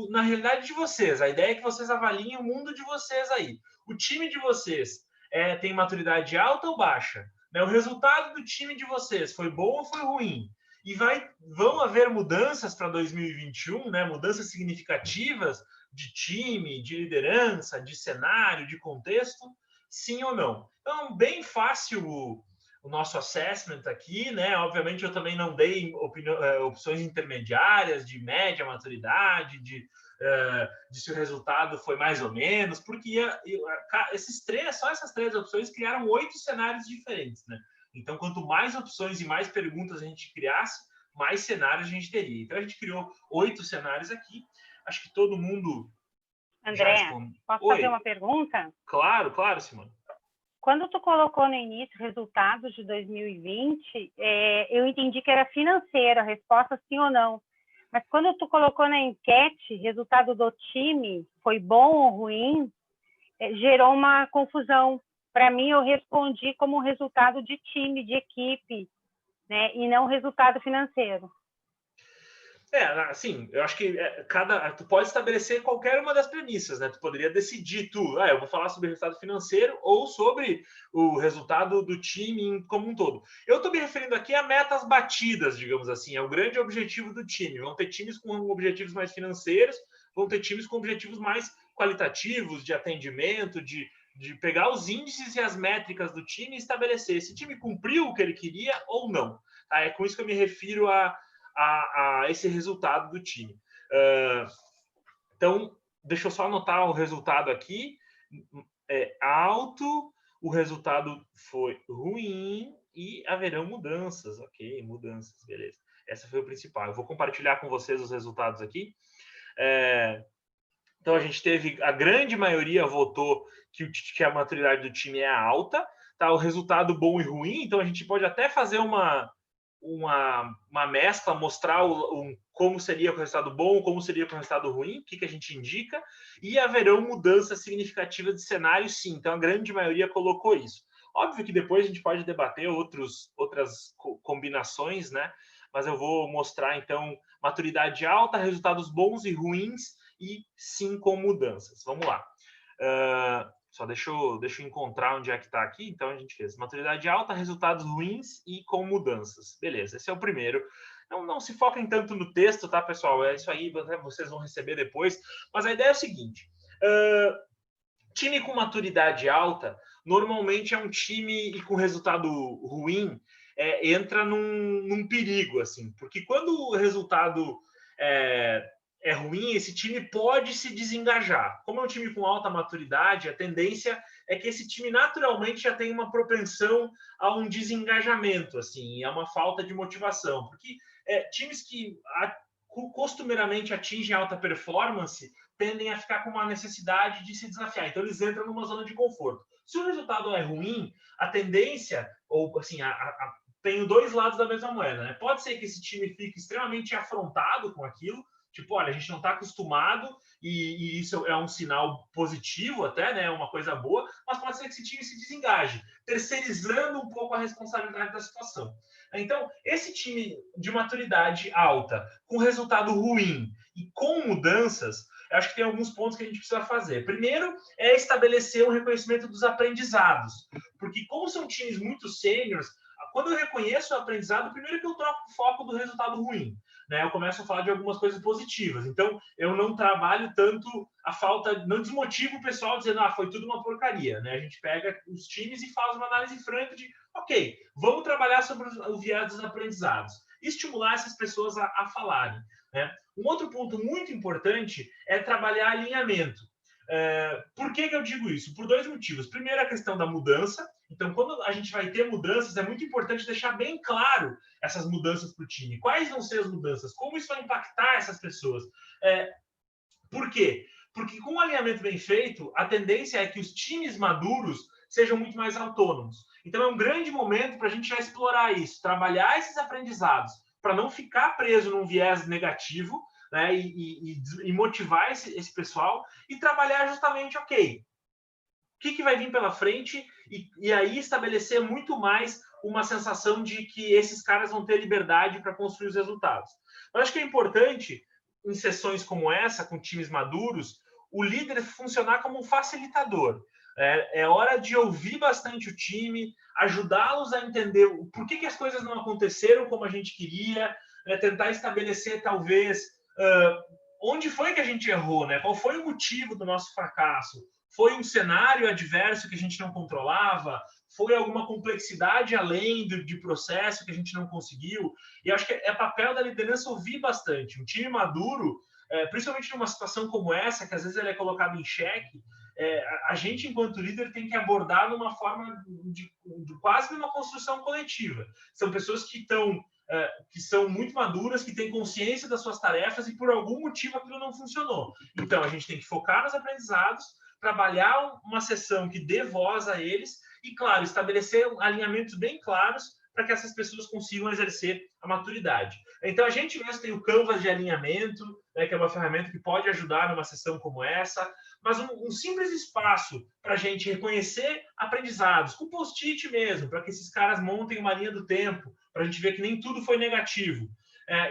na realidade de vocês. A ideia é que vocês avaliem o mundo de vocês aí. O time de vocês tem maturidade alta ou baixa? Né? O resultado do time de vocês foi bom ou foi ruim? E vão haver mudanças para 2021, né? Mudanças significativas de time, de liderança, de cenário, de contexto? Sim ou não? Então, bem fácil o nosso assessment aqui, né? Obviamente, eu também não dei opções intermediárias de média maturidade, de se o resultado foi mais ou menos, porque só essas 3 opções criaram 8 cenários diferentes, né? Então, quanto mais opções e mais perguntas a gente criasse, mais cenários a gente teria. Então, a gente criou 8 cenários aqui. Acho que todo mundo... André, posso fazer uma pergunta? Claro, Simone. Quando tu colocou no início resultados de 2020, eu entendi que era financeiro, a resposta sim ou não. Mas quando tu colocou na enquete, resultado do time, foi bom ou ruim, gerou uma confusão. Para mim, eu respondi como resultado de time, de equipe, né? E não resultado financeiro. Assim, eu acho que tu pode estabelecer qualquer uma das premissas, né? Tu poderia decidir, eu vou falar sobre o resultado financeiro ou sobre o resultado do time como um todo. Eu estou me referindo aqui a metas batidas, digamos assim, é o grande objetivo do time. Vão ter times com objetivos mais financeiros, vão ter times com objetivos mais qualitativos, de atendimento, de pegar os índices e as métricas do time e estabelecer se o time cumpriu o que ele queria ou não. Tá? É com isso que eu me refiro a esse resultado do time. Então, deixa eu só anotar o resultado aqui. Alto, o resultado foi ruim e haverão mudanças. Ok, mudanças, beleza. Essa foi o principal. Eu vou compartilhar com vocês os resultados aqui. Então, a gente teve... A grande maioria votou que a maturidade do time é alta. Tá? O resultado bom e ruim. Então, a gente pode até fazer uma mescla, mostrar como seria com o resultado bom, como seria com o resultado ruim, o que a gente indica, e haverão mudanças significativas de cenário, sim. Então, a grande maioria colocou isso. Óbvio que depois a gente pode debater outras combinações, né? Mas eu vou mostrar, então, maturidade alta, resultados bons e ruins, e sim com mudanças. Vamos lá. Só deixa eu encontrar onde é que está aqui. Então, a gente fez maturidade alta, resultados ruins e com mudanças. Beleza, esse é o primeiro. Não se foquem tanto no texto, tá, pessoal? É isso aí, vocês vão receber depois. Mas a ideia é o seguinte. Time com maturidade alta, normalmente é um time e com resultado ruim, entra num perigo, assim. Porque quando o resultado é ruim, esse time pode se desengajar. Como é um time com alta maturidade, a tendência é que esse time naturalmente já tem uma propensão a um desengajamento, assim, a uma falta de motivação. Porque times que costumeiramente atingem alta performance tendem a ficar com uma necessidade de se desafiar. Então, eles entram numa zona de conforto. Se o resultado é ruim, a tendência, ou assim, tem 2 lados da mesma moeda, né? Pode ser que esse time fique extremamente afrontado com aquilo, tipo, olha, a gente não está acostumado e isso é um sinal positivo até, né? Uma coisa boa, mas pode ser que esse time se desengaje, terceirizando um pouco a responsabilidade da situação. Então, esse time de maturidade alta, com resultado ruim e com mudanças, eu acho que tem alguns pontos que a gente precisa fazer. Primeiro, é estabelecer um reconhecimento dos aprendizados, porque como são times muito sêniores, quando eu reconheço o aprendizado, primeiro que eu troco o foco do resultado ruim, né? Eu começo a falar de algumas coisas positivas. Então, eu não trabalho tanto a falta, não desmotivo o pessoal dizendo, foi tudo uma porcaria, né? A gente pega os times e faz uma análise franca de, ok, vamos trabalhar sobre o viés dos aprendizados e estimular essas pessoas a falarem, né? Um outro ponto muito importante é trabalhar alinhamento. Por que eu digo isso? Por dois motivos. Primeiro, a questão da mudança. Então, quando a gente vai ter mudanças, é muito importante deixar bem claro essas mudanças para o time. Quais vão ser as mudanças? Como isso vai impactar essas pessoas? Por quê? Porque com o alinhamento bem feito, a tendência é que os times maduros sejam muito mais autônomos. Então, é um grande momento para a gente já explorar isso, trabalhar esses aprendizados, para não ficar preso num viés negativo, né, e motivar esse pessoal e trabalhar justamente, ok, o que vai vir pela frente e aí estabelecer muito mais uma sensação de que esses caras vão ter liberdade para construir os resultados. Eu acho que é importante, em sessões como essa, com times maduros, o líder funcionar como um facilitador. É hora de ouvir bastante o time, ajudá-los a entender por que as coisas não aconteceram como a gente queria, tentar estabelecer, talvez, onde foi que a gente errou, né? Qual foi o motivo do nosso fracasso? Foi um cenário adverso que a gente não controlava? Foi alguma complexidade além de processo que a gente não conseguiu? E acho que é papel da liderança ouvir bastante. Um time maduro, principalmente numa situação como essa, que às vezes ele é colocado em xeque, a gente, enquanto líder, tem que abordar de uma forma de quase uma construção coletiva. São pessoas que são muito maduras, que têm consciência das suas tarefas e por algum motivo aquilo não funcionou. Então, a gente tem que focar nos aprendizados, trabalhar uma sessão que dê voz a eles e, claro, estabelecer alinhamentos bem claros para que essas pessoas consigam exercer a maturidade. Então, a gente mesmo tem o Canvas de alinhamento, né, que é uma ferramenta que pode ajudar numa sessão como essa, mas um simples espaço para a gente reconhecer aprendizados, com post-it mesmo, para que esses caras montem uma linha do tempo, para a gente ver que nem tudo foi negativo.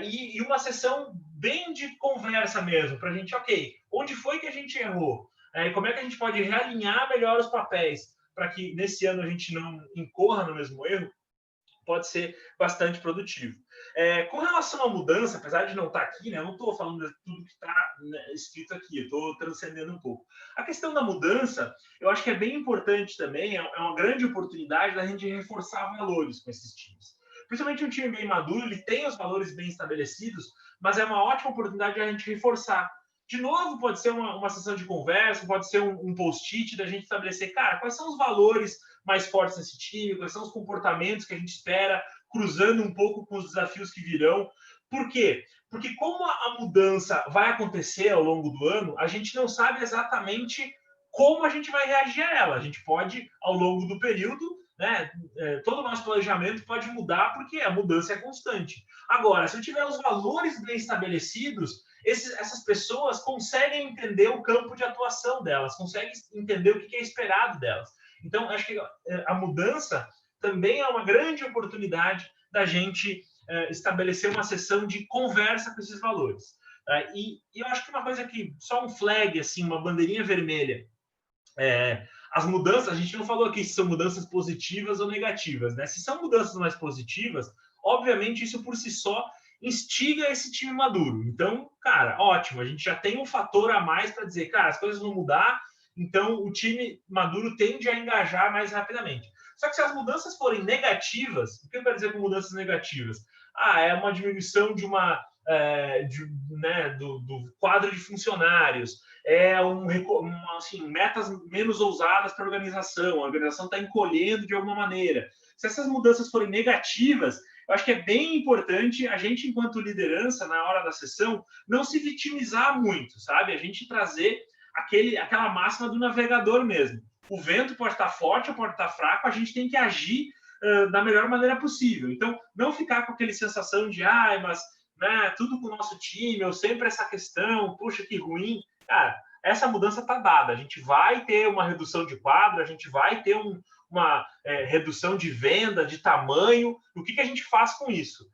E uma sessão bem de conversa mesmo, para a gente, ok, onde foi que a gente errou? E como é que a gente pode realinhar melhor os papéis para que nesse ano a gente não incorra no mesmo erro? Pode ser bastante produtivo. Com relação à mudança, apesar de não estar aqui, né, eu não estou falando de tudo que está, né, escrito aqui, eu estou transcendendo um pouco. A questão da mudança, eu acho que é bem importante também, é uma grande oportunidade da gente reforçar valores com esses times. Principalmente um time bem maduro, ele tem os valores bem estabelecidos, mas é uma ótima oportunidade de a gente reforçar. De novo, pode ser uma sessão de conversa, pode ser um post-it da gente estabelecer, cara, quais são os valores mais fortes desse time, quais são os comportamentos que a gente espera, cruzando um pouco com os desafios que virão. Por quê? Porque como a mudança vai acontecer ao longo do ano, a gente não sabe exatamente como a gente vai reagir a ela. A gente pode, ao longo do período, né, todo o nosso planejamento pode mudar porque a mudança é constante. Agora, se eu tiver os valores bem estabelecidos, essas pessoas conseguem entender o campo de atuação delas, conseguem entender o que é esperado delas. Então, acho que a mudança também é uma grande oportunidade da gente estabelecer uma sessão de conversa com esses valores. E eu acho que uma coisa que, só um flag, assim, uma bandeirinha vermelha, as mudanças, a gente não falou aqui se são mudanças positivas ou negativas, né? Se são mudanças mais positivas, obviamente isso por si só instiga esse time maduro. Então, cara, ótimo, a gente já tem um fator a mais para dizer, cara, as coisas vão mudar, então o time maduro tende a engajar mais rapidamente. Só que se as mudanças forem negativas, o que eu quero dizer com mudanças negativas? É uma diminuição de do quadro de funcionários, assim, metas menos ousadas para a organização está encolhendo de alguma maneira. Se essas mudanças forem negativas, eu acho que é bem importante a gente, enquanto liderança, na hora da sessão, não se vitimizar muito, sabe? A gente trazer aquela máxima do navegador mesmo. O vento pode estar forte ou pode estar fraco, a gente tem que agir da melhor maneira possível. Então, não ficar com aquela sensação de, mas né, tudo com o nosso time, ou sempre essa questão, puxa, que ruim. Cara, essa mudança está dada. A gente vai ter uma redução de quadro, a gente vai ter uma redução de venda, de tamanho. O que a gente faz com isso?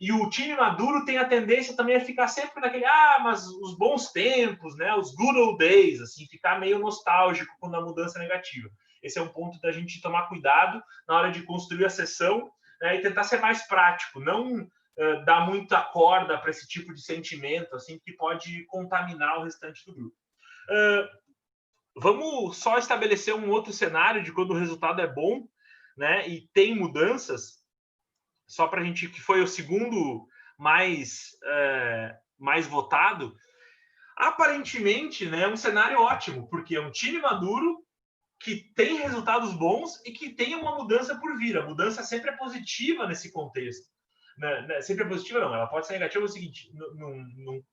E o time maduro tem a tendência também a ficar sempre naquele, mas os bons tempos, né, os good old days, assim, ficar meio nostálgico quando a mudança é negativa. esse é um ponto da gente tomar cuidado na hora de construir a sessão, né, e tentar ser mais prático, não dar muita corda para esse tipo de sentimento, assim, que pode contaminar o restante do grupo. Vamos só estabelecer um outro cenário de quando o resultado é bom, né, e tem mudanças, só para a gente, que foi o segundo mais votado. Aparentemente, né, é um cenário ótimo, porque é um time maduro que tem resultados bons e que tem uma mudança por vir. A mudança sempre é positiva nesse contexto. Sempre é positiva, não. Ela pode ser negativa, é o seguinte,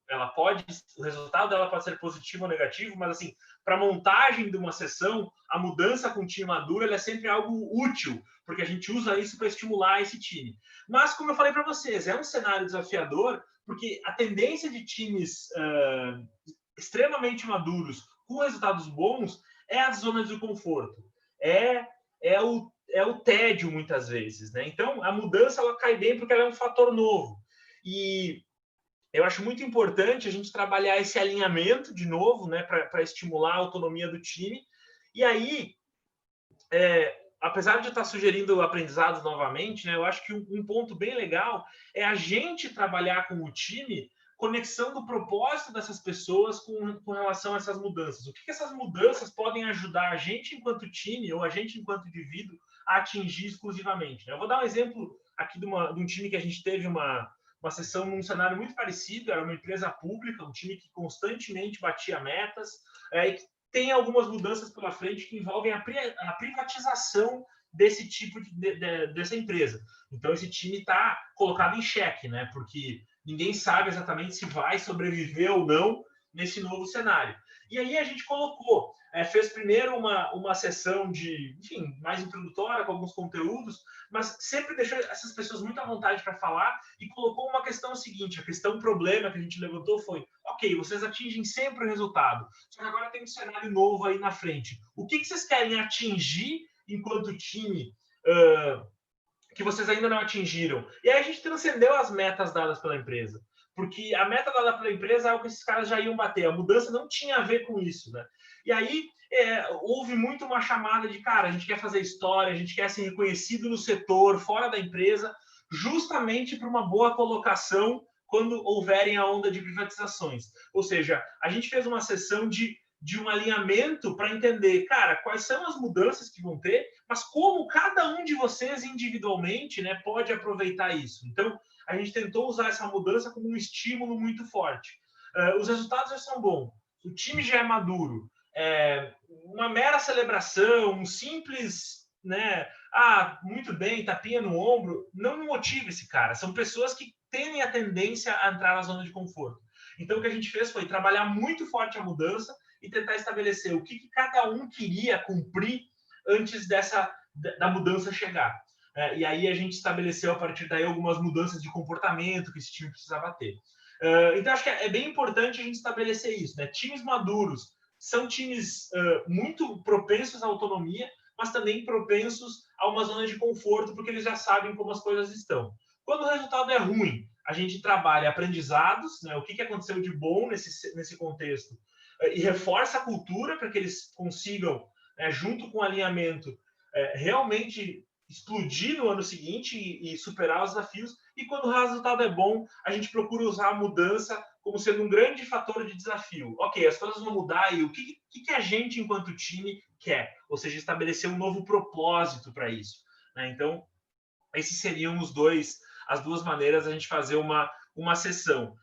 ela pode, o resultado dela pode ser positivo ou negativo, mas assim, para a montagem de uma sessão, a mudança com o time maduro ela é sempre algo útil, porque a gente usa isso para estimular esse time. Mas, como eu falei para vocês, é um cenário desafiador, porque a tendência de times extremamente maduros, com resultados bons, é a zona de conforto. É o tédio, muitas vezes, né? Então, a mudança, ela cai bem porque ela é um fator novo. E eu acho muito importante a gente trabalhar esse alinhamento, de novo, né? Para estimular a autonomia do time. E aí, apesar de eu estar sugerindo aprendizados novamente, né? Eu acho que um ponto bem legal é a gente trabalhar com o time conexão do propósito dessas pessoas com relação a essas mudanças. O que essas mudanças podem ajudar a gente enquanto time ou a gente enquanto indivíduo a atingir exclusivamente. Eu vou dar um exemplo aqui de um time que a gente teve uma sessão num cenário muito parecido, era uma empresa pública, um time que constantemente batia metas, e que tem algumas mudanças pela frente que envolvem a privatização desse tipo dessa empresa. Então, esse time está colocado em xeque, né? Porque ninguém sabe exatamente se vai sobreviver ou não nesse novo cenário. E aí a gente colocou, fez primeiro uma sessão enfim, mais introdutória, com alguns conteúdos, mas sempre deixou essas pessoas muito à vontade para falar e colocou uma questão seguinte, a questão problema que a gente levantou foi, ok, vocês atingem sempre o resultado, só que agora tem um cenário novo aí na frente. O que vocês querem atingir enquanto time que vocês ainda não atingiram? E aí a gente transcendeu as metas dadas pela empresa, porque a meta dada pela empresa é algo que esses caras já iam bater, a mudança não tinha a ver com isso, né? E aí houve muito uma chamada de, cara, a gente quer fazer história, a gente quer ser reconhecido no setor, fora da empresa, justamente para uma boa colocação quando houverem a onda de privatizações. Ou seja, a gente fez uma sessão de um alinhamento para entender, cara, quais são as mudanças que vão ter, mas como cada um de vocês individualmente, né, pode aproveitar isso. Então, a gente tentou usar essa mudança como um estímulo muito forte. Os resultados já são bons, o time já é maduro, uma mera celebração, um simples, né, muito bem, tapinha no ombro, não motiva esse cara. São pessoas que têm a tendência a entrar na zona de conforto. Então, o que a gente fez foi trabalhar muito forte a mudança e tentar estabelecer o que cada um queria cumprir antes da mudança chegar. E aí a gente estabeleceu, a partir daí, algumas mudanças de comportamento que esse time precisava ter. Então, acho que é bem importante a gente estabelecer isso, né? Times maduros são times muito propensos à autonomia, mas também propensos a uma zona de conforto, porque eles já sabem como as coisas estão. Quando o resultado é ruim, a gente trabalha aprendizados, né? O que aconteceu de bom nesse contexto, e reforça a cultura para que eles consigam, junto com o alinhamento, realmente explodir no ano seguinte e superar os desafios. E quando o resultado é bom, a gente procura usar a mudança como sendo um grande fator de desafio. Ok, as coisas vão mudar e o que a gente, enquanto time, quer? Ou seja, estabelecer um novo propósito para isso, né? Então, esses seriam as duas maneiras de a gente fazer uma sessão.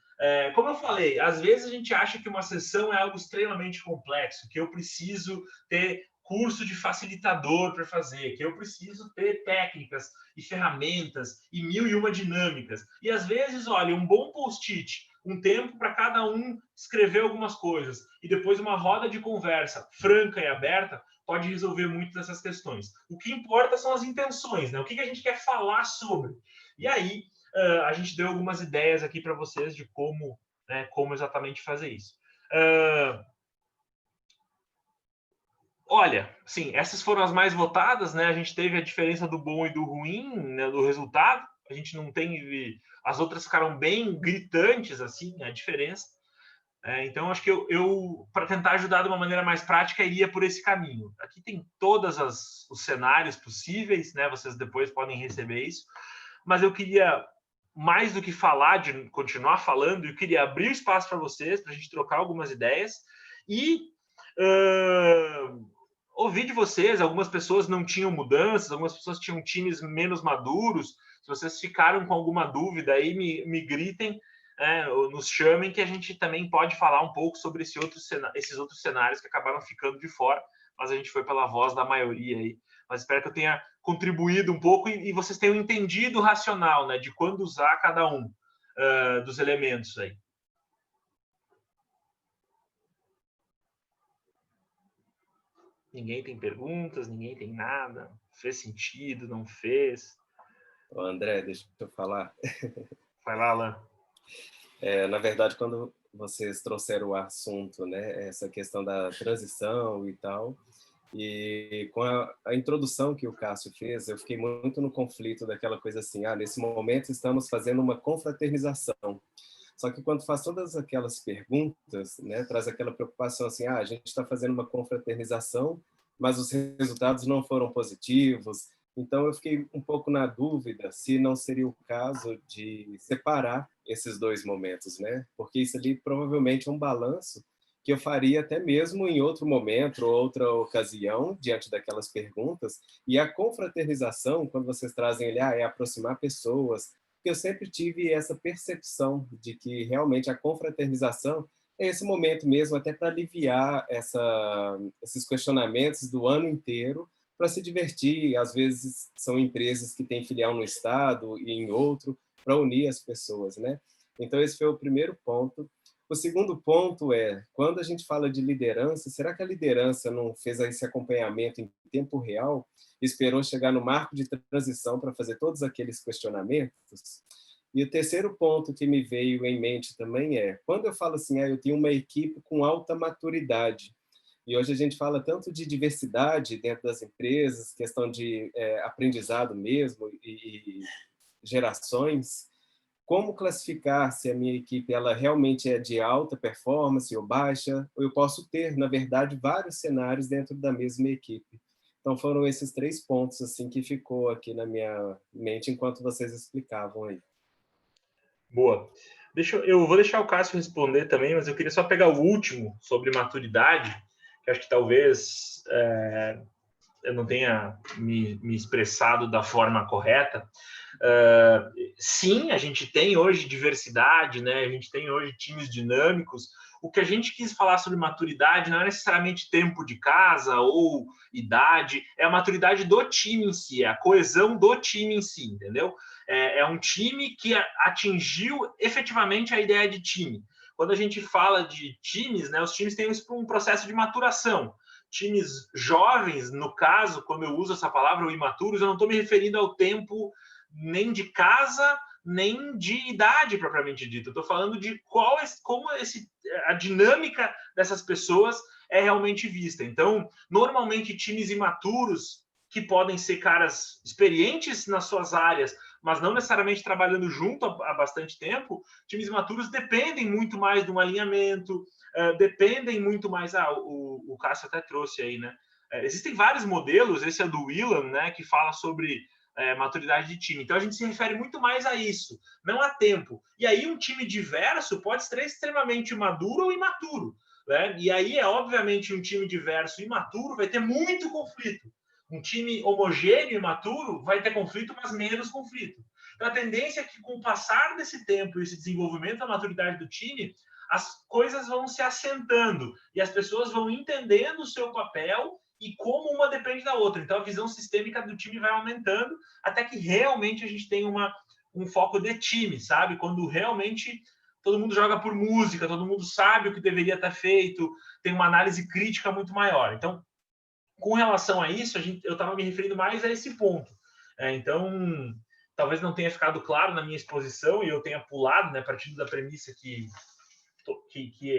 Como eu falei, às vezes a gente acha que uma sessão é algo extremamente complexo, que eu preciso ter curso de facilitador para fazer, que eu preciso ter técnicas e ferramentas e 1001 dinâmicas. E às vezes, olha, um bom post-it, um tempo para cada um escrever algumas coisas e depois uma roda de conversa franca e aberta pode resolver muitas dessas questões. O que importa são as intenções, né? O que a gente quer falar sobre. E aí, a gente deu algumas ideias aqui para vocês de como exatamente fazer isso. Olha, sim, essas foram as mais votadas, né? A gente teve a diferença do bom e do ruim, né, do resultado. A gente não teve... As outras ficaram bem gritantes, assim, a diferença. Então, acho que eu para tentar ajudar de uma maneira mais prática, iria por esse caminho. Aqui tem todos os cenários possíveis, né? Vocês depois podem receber isso. Mas eu queria, mais do que falar, de continuar falando, eu queria abrir o espaço para vocês, para a gente trocar algumas ideias e ouvir de vocês. Algumas pessoas não tinham mudanças, algumas pessoas tinham times menos maduros. Se vocês ficaram com alguma dúvida aí, me gritem, nos chamem, que a gente também pode falar um pouco sobre esses outros cenários que acabaram ficando de fora, mas a gente foi pela voz da maioria aí. Mas espero que eu tenha contribuído um pouco e vocês tenham entendido o racional, né, de quando usar cada um dos elementos aí. Ninguém tem perguntas, ninguém tem nada. Fez sentido, não fez? Ô, André, deixa eu falar. Vai lá, Alan. Na verdade, quando vocês trouxeram o assunto, né, essa questão da transição e tal, e com a introdução que o Cássio fez, eu fiquei muito no conflito daquela coisa assim, nesse momento estamos fazendo uma confraternização. Só que quando faz todas aquelas perguntas, né, traz aquela preocupação assim, a gente está fazendo uma confraternização, mas os resultados não foram positivos. Então eu fiquei um pouco na dúvida se não seria o caso de separar esses dois momentos, né? Porque isso ali provavelmente é um balanço que eu faria até mesmo em outro momento ou outra ocasião, diante daquelas perguntas. E a confraternização, quando vocês trazem ele, é aproximar pessoas, porque eu sempre tive essa percepção de que realmente a confraternização é esse momento mesmo até para aliviar esses questionamentos do ano inteiro, para se divertir. Às vezes são empresas que têm filial no estado e em outro, para unir as pessoas, né? Então esse foi o primeiro ponto. O segundo ponto é, quando a gente fala de liderança, será que a liderança não fez esse acompanhamento em tempo real? Esperou chegar no marco de transição para fazer todos aqueles questionamentos? E o terceiro ponto que me veio em mente também é, quando eu falo assim, eu tenho uma equipe com alta maturidade, e hoje a gente fala tanto de diversidade dentro das empresas, questão de aprendizado mesmo e gerações, como classificar se a minha equipe ela realmente é de alta performance ou baixa, ou eu posso ter, na verdade, vários cenários dentro da mesma equipe. Então foram esses 3 pontos assim que ficou aqui na minha mente enquanto vocês explicavam aí. Boa. Eu vou deixar o Cássio responder também, mas eu queria só pegar o último sobre maturidade, que acho que talvez eu não tenha me expressado da forma correta. Sim, a gente tem hoje diversidade, né? A gente tem hoje times dinâmicos. O que a gente quis falar sobre maturidade não é necessariamente tempo de casa ou idade, é a maturidade do time em si, é a coesão do time em si, entendeu? É um time que atingiu efetivamente a ideia de time. Quando a gente fala de times, né, os times têm um processo de maturação. Times jovens, no caso, quando eu uso essa palavra, ou imaturos, eu não estou me referindo ao tempo nem de casa, nem de idade propriamente dita. Eu estou falando de como a dinâmica dessas pessoas é realmente vista. Então, normalmente, times imaturos, que podem ser caras experientes nas suas áreas, mas não necessariamente trabalhando junto há bastante tempo, times imaturos dependem muito mais de um alinhamento, dependem muito mais... o Cássio até trouxe aí, né? Existem vários modelos, esse é do Willan, né, que fala sobre maturidade de time. Então, a gente se refere muito mais a isso, não a tempo. E aí, um time diverso pode ser extremamente maduro ou imaturo, né? E aí, obviamente, um time diverso e imaturo vai ter muito conflito. Um time homogêneo e maturo vai ter conflito, mas menos conflito. Então, a tendência é que, com o passar desse tempo e esse desenvolvimento da maturidade do time, as coisas vão se assentando e as pessoas vão entendendo o seu papel e como uma depende da outra. Então, a visão sistêmica do time vai aumentando até que realmente a gente tem um foco de time, sabe? Quando realmente todo mundo joga por música, todo mundo sabe o que deveria estar feito, tem uma análise crítica muito maior. Então, com relação a isso, eu estava me referindo mais a esse ponto. Então, talvez não tenha ficado claro na minha exposição e eu tenha pulado, né, partindo da premissa que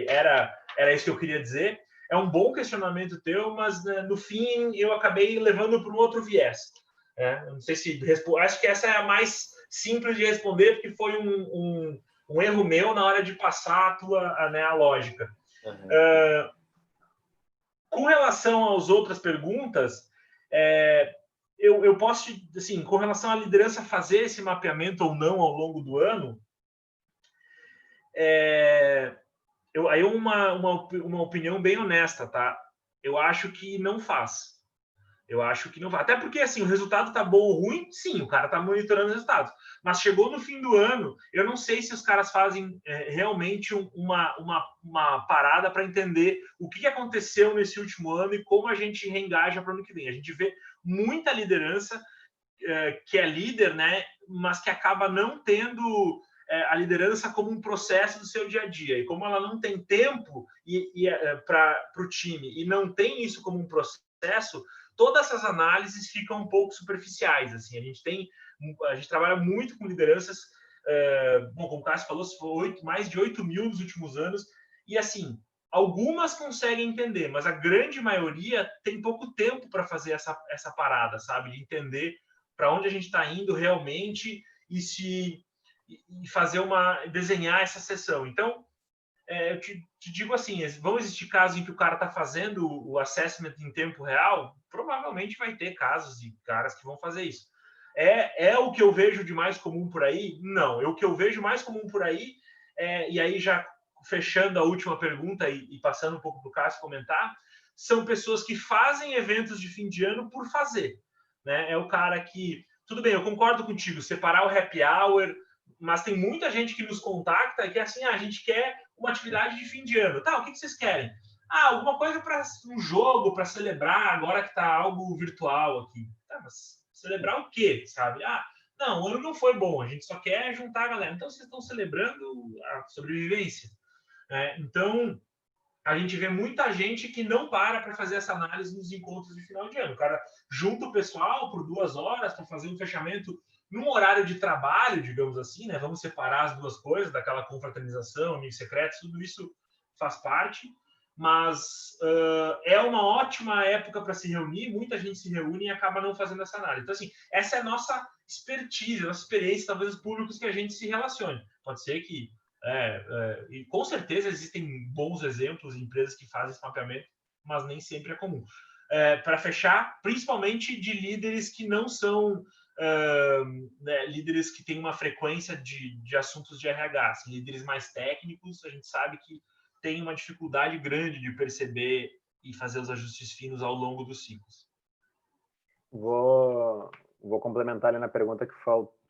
era isso que eu queria dizer. É um bom questionamento teu, mas né, no fim eu acabei levando para um outro viés. Não sei se acho que essa é a mais simples de responder, porque foi um um erro meu na hora de passar a lógica. Com relação às outras perguntas, eu posso, assim, com relação à liderança fazer esse mapeamento ou não ao longo do ano, aí uma opinião bem honesta, tá? Eu acho que não faz. Até porque, assim, o resultado tá bom ou ruim, sim, o cara tá monitorando os resultados. Mas chegou no fim do ano, eu não sei se os caras fazem realmente uma parada para entender o que aconteceu nesse último ano e como a gente reengaja para o ano que vem. A gente vê muita liderança que é líder, né, mas que acaba não tendo a liderança como um processo do seu dia a dia. E como ela não tem tempo para o time e não tem isso como um processo, todas essas análises ficam um pouco superficiais. Assim, a gente trabalha muito com lideranças, bom, como o Cássio falou, mais de 8 mil nos últimos anos, e assim, algumas conseguem entender, mas a grande maioria tem pouco tempo para fazer essa parada, sabe? De entender para onde a gente está indo realmente e desenhar essa sessão. Então, eu te digo assim, vão existir casos em que o cara está fazendo o assessment em tempo real? Provavelmente vai ter casos de caras que vão fazer isso. É o que eu vejo de mais comum por aí? Não. O que eu vejo mais comum por aí, e aí já fechando a última pergunta e passando um pouco para o Cássio comentar, são pessoas que fazem eventos de fim de ano por fazer. Né? É o cara que... Tudo bem, eu concordo contigo, separar o happy hour, mas tem muita gente que nos contacta que é assim, a gente quer uma atividade de fim de ano. Tá, o que vocês querem? Alguma coisa para um jogo, para celebrar, agora que está algo virtual aqui. Tá, mas celebrar o quê, sabe? Não, o ano não foi bom, a gente só quer juntar a galera. Então, vocês estão celebrando a sobrevivência. Então, a gente vê muita gente que não para fazer essa análise nos encontros de final de ano. O cara junta o pessoal por 2 horas para fazer um fechamento num horário de trabalho, digamos assim, né? Vamos separar as duas coisas, daquela confraternização, amigos secretos, tudo isso faz parte, mas é uma ótima época para se reunir, muita gente se reúne e acaba não fazendo essa análise. Então, assim, essa é a nossa expertise, a nossa experiência, talvez os públicos que a gente se relacione. Pode ser que e com certeza existem bons exemplos de empresas que fazem esse mapeamento, mas nem sempre é comum. Para fechar, principalmente de líderes que não são líderes que têm uma frequência de assuntos de RH, assim, líderes mais técnicos, a gente sabe que tem uma dificuldade grande de perceber e fazer os ajustes finos ao longo dos ciclos. Vou complementar ali na pergunta que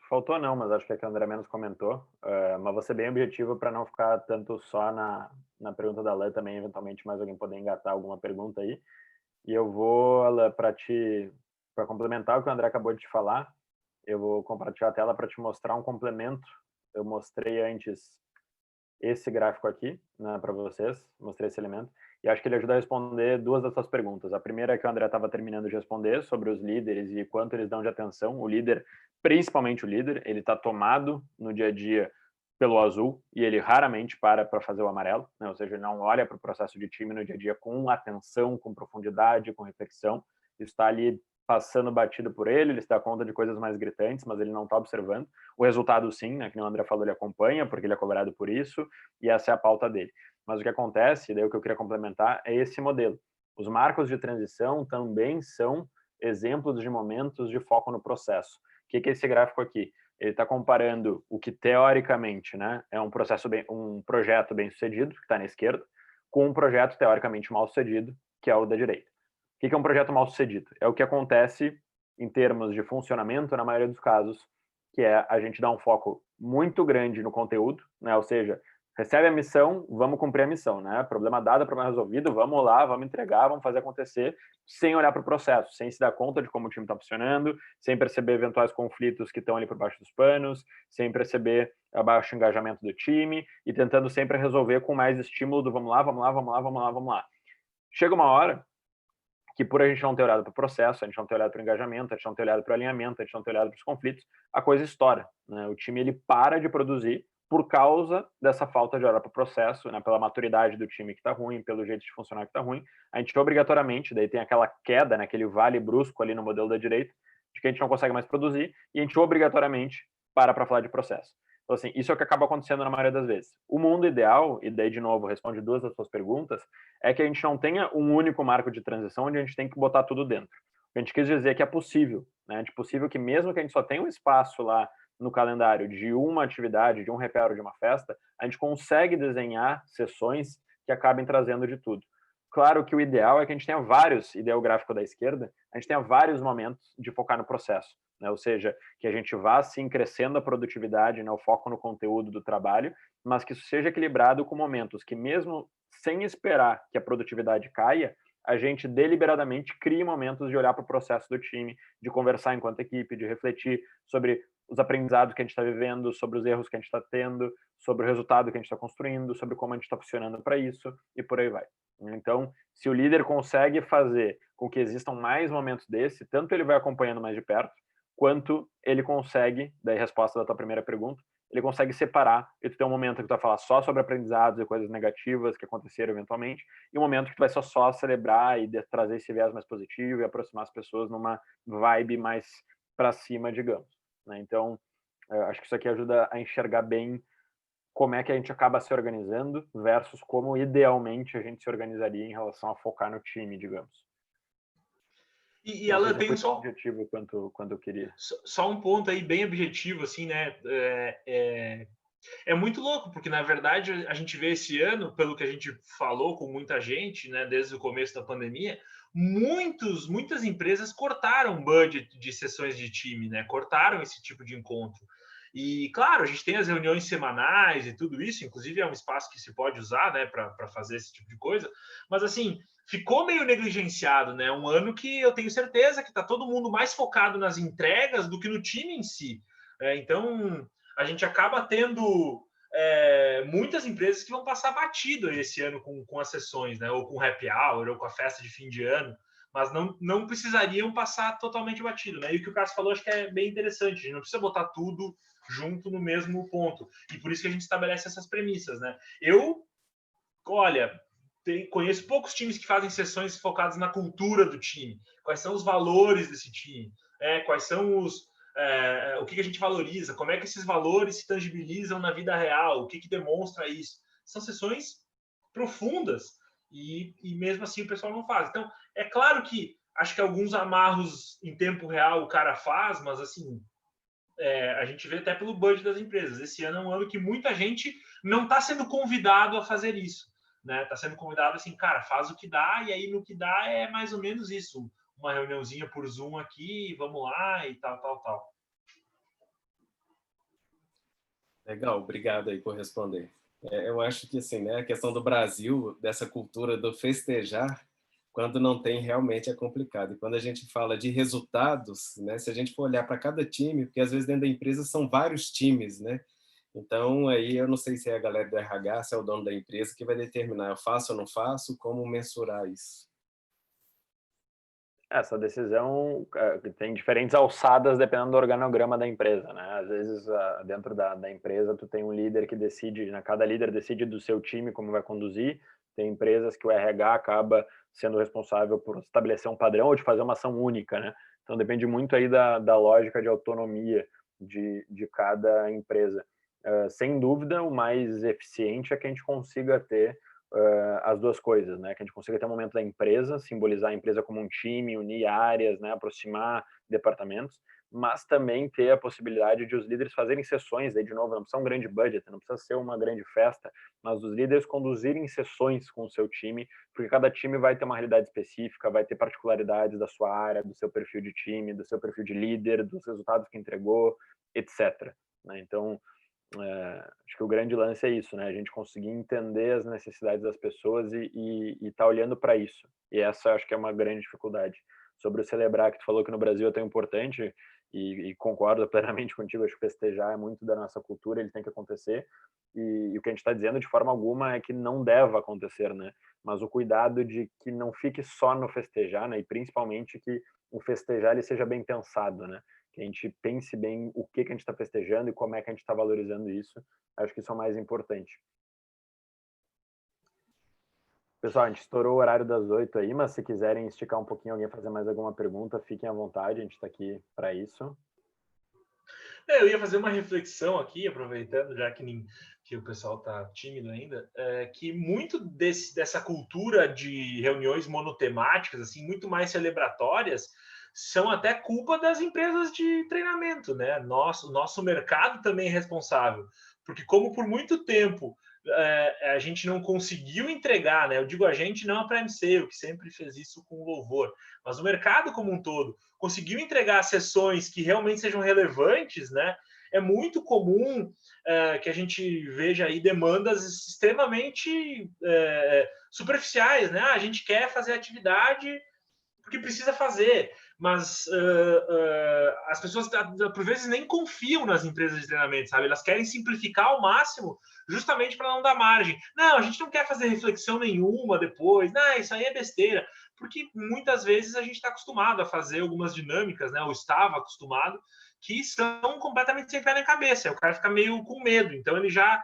faltou não, mas acho que a André menos comentou, mas vou ser bem objetivo para não ficar tanto só na pergunta da Alain também, eventualmente mais alguém poder engatar alguma pergunta aí. E eu vou, Alain, para complementar o que o André acabou de te falar, eu vou compartilhar a tela para te mostrar um complemento. Eu mostrei antes esse gráfico aqui, né, para vocês, mostrei esse elemento, e acho que ele ajuda a responder 2 das suas perguntas. A primeira é que o André estava terminando de responder sobre os líderes e quanto eles dão de atenção. O líder, principalmente o líder, ele está tomado no dia a dia pelo azul e ele raramente para fazer o amarelo, né? Ou seja, ele não olha para o processo de time no dia a dia com atenção, com profundidade, com reflexão. Isso está ali passando batido por ele se dá conta de coisas mais gritantes, mas ele não está observando. O resultado, sim, né, que o André falou, ele acompanha, porque ele é cobrado por isso, e essa é a pauta dele. Mas o que acontece, daí o que eu queria complementar, é esse modelo. Os marcos de transição também são exemplos de momentos de foco no processo. O que é esse gráfico aqui? Ele está comparando o que, teoricamente, né, é um projeto bem-sucedido, que está na esquerda, com um projeto teoricamente mal-sucedido, que é o da direita. O que é um projeto mal-sucedido? É o que acontece em termos de funcionamento, na maioria dos casos, que é a gente dar um foco muito grande no conteúdo, né? Ou seja, recebe a missão, vamos cumprir a missão, né? Problema dado, problema resolvido, vamos lá, vamos entregar, vamos fazer acontecer, sem olhar para o processo, sem se dar conta de como o time está funcionando, sem perceber eventuais conflitos que estão ali por baixo dos panos, sem perceber o baixo engajamento do time e tentando sempre resolver com mais estímulo do vamos lá, vamos lá, vamos lá, vamos lá, vamos lá. Chega uma hora que por a gente não ter olhado para o processo, a gente não ter olhado para o engajamento, a gente não ter olhado para o alinhamento, a gente não ter olhado para os conflitos, a coisa estoura, né? O time ele para de produzir por causa dessa falta de olhar para o processo, né? Pela maturidade do time que está ruim, pelo jeito de funcionar que está ruim. A gente obrigatoriamente, daí tem aquela queda, né? Aquele vale brusco ali no modelo da direita, de que a gente não consegue mais produzir, e a gente obrigatoriamente para falar de processo. Então, assim, isso é o que acaba acontecendo na maioria das vezes. O mundo ideal, e daí, de novo, responde duas das suas perguntas, é que a gente não tenha um único marco de transição onde a gente tem que botar tudo dentro. O que a gente quis dizer é que é possível, né? É possível que mesmo que a gente só tenha um espaço lá no calendário de uma atividade, de um happy hour, de uma festa, a gente consegue desenhar sessões que acabem trazendo de tudo. Claro que o ideal é que a gente tenha vários, ideal gráfico da esquerda, a gente tenha vários momentos de focar no processo, né? Ou seja, que a gente vá sim crescendo a produtividade, né? O foco no conteúdo do trabalho, mas que isso seja equilibrado com momentos que mesmo sem esperar que a produtividade caia, a gente deliberadamente cria momentos de olhar para o processo do time, de conversar enquanto equipe, de refletir sobre os aprendizados que a gente está vivendo, sobre os erros que a gente está tendo, sobre o resultado que a gente está construindo, sobre como a gente está funcionando para isso e por aí vai. Então, se o líder consegue fazer com que existam mais momentos desse, tanto ele vai acompanhando mais de perto, quanto ele consegue, daí resposta da tua primeira pergunta, ele consegue separar e tu tem um momento que tu vai falar só sobre aprendizados e coisas negativas que aconteceram eventualmente, e um momento que tu vai só celebrar e trazer esse viés mais positivo e aproximar as pessoas numa vibe mais para cima, digamos. Né? Então, acho que isso aqui ajuda a enxergar bem como é que a gente acaba se organizando versus como idealmente a gente se organizaria em relação a focar no time, digamos. E Alan, tem tão objetivo quanto eu queria. Só um ponto aí bem objetivo, assim, né? É muito louco, porque na verdade a gente vê esse ano, pelo que a gente falou com muita gente, né, desde o começo da pandemia, muitas empresas cortaram budget de sessões de time, né? Cortaram esse tipo de encontro. E claro, a gente tem as reuniões semanais e tudo isso, inclusive é um espaço que se pode usar, né, para fazer esse tipo de coisa. Mas assim, ficou meio negligenciado, né? Um ano que eu tenho certeza que está todo mundo mais focado nas entregas do que no time em si. Então, a gente acaba tendo muitas empresas que vão passar batido esse ano com as sessões, né? Ou com happy hour, ou com a festa de fim de ano, mas não precisariam passar totalmente batido, né? E o que o Cássio falou, acho que é bem interessante. A gente não precisa botar tudo junto no mesmo ponto. E por isso que a gente estabelece essas premissas, né? Olha, conheço poucos times que fazem sessões focadas na cultura do time. Quais são os valores desse time? Quais são o que a gente valoriza? Como é que esses valores se tangibilizam na vida real? O que demonstra isso? São sessões profundas e mesmo assim o pessoal não faz. Então, é claro que acho que alguns amarros em tempo real o cara faz, mas assim, a gente vê até pelo budget das empresas. Esse ano é um ano que muita gente não está sendo convidado a fazer isso. Né? Tá sendo convidado assim, cara, faz o que dá, e aí no que dá é mais ou menos isso. Uma reuniãozinha por Zoom aqui, vamos lá e tal. Legal, obrigado aí por responder. Eu acho que assim, né, a questão do Brasil, dessa cultura do festejar, quando não tem, realmente é complicado. E quando a gente fala de resultados, né, se a gente for olhar para cada time, porque às vezes dentro da empresa são vários times, né? Então, aí eu não sei se é a galera do RH, se é o dono da empresa que vai determinar, eu faço ou não faço, como mensurar isso. Essa decisão tem diferentes alçadas dependendo do organograma da empresa, né? Às vezes, dentro da empresa, tu tem um líder que decide, né? Cada líder decide do seu time como vai conduzir. Tem empresas que o RH acaba sendo responsável por estabelecer um padrão ou de fazer uma ação única, né? Então, depende muito aí da lógica de autonomia de cada empresa. Sem dúvida, o mais eficiente é que a gente consiga ter as duas coisas, né? Que a gente consiga ter um momento da empresa, simbolizar a empresa como um time, unir áreas, né? Aproximar departamentos, mas também ter a possibilidade de os líderes fazerem sessões, aí de novo, não precisa um grande budget, não precisa ser uma grande festa, mas os líderes conduzirem sessões com o seu time, porque cada time vai ter uma realidade específica, vai ter particularidades da sua área, do seu perfil de time, do seu perfil de líder, dos resultados que entregou, etc. Né? Então, acho que o grande lance é isso, né? A gente conseguir entender as necessidades das pessoas e tá olhando para isso. E essa acho que é uma grande dificuldade. Sobre o celebrar, que tu falou que no Brasil é tão importante, e concordo plenamente contigo, acho que festejar é muito da nossa cultura, ele tem que acontecer. E o que a gente está dizendo de forma alguma é que não deva acontecer, né? Mas o cuidado de que não fique só no festejar, né? E principalmente que o festejar ele seja bem pensado, né? Que a gente pense bem o que a gente está festejando e como é que a gente está valorizando isso. Acho que isso é o mais importante. Pessoal, a gente estourou o horário das 8 aí, mas se quiserem esticar um pouquinho, alguém fazer mais alguma pergunta, fiquem à vontade, a gente está aqui para isso. Eu ia fazer uma reflexão aqui, aproveitando, já que o pessoal está tímido ainda, que muito dessa cultura de reuniões monotemáticas, assim, muito mais celebratórias, são até culpa das empresas de treinamento, né? O nosso mercado também é responsável, porque como por muito tempo a gente não conseguiu entregar, né? Eu digo a gente, não a Prime Sale, que sempre fez isso com louvor, mas o mercado como um todo conseguiu entregar sessões que realmente sejam relevantes, né? É muito comum que a gente veja aí demandas extremamente superficiais, né? A gente quer fazer atividade porque precisa fazer, mas as pessoas, por vezes, nem confiam nas empresas de treinamento, sabe? Elas querem simplificar ao máximo justamente para não dar margem. Não, a gente não quer fazer reflexão nenhuma depois. Não, isso aí é besteira. Porque muitas vezes a gente está acostumado a fazer algumas dinâmicas, né? Ou estava acostumado, que são completamente sem pé nem cabeça. O cara fica meio com medo. Então ele já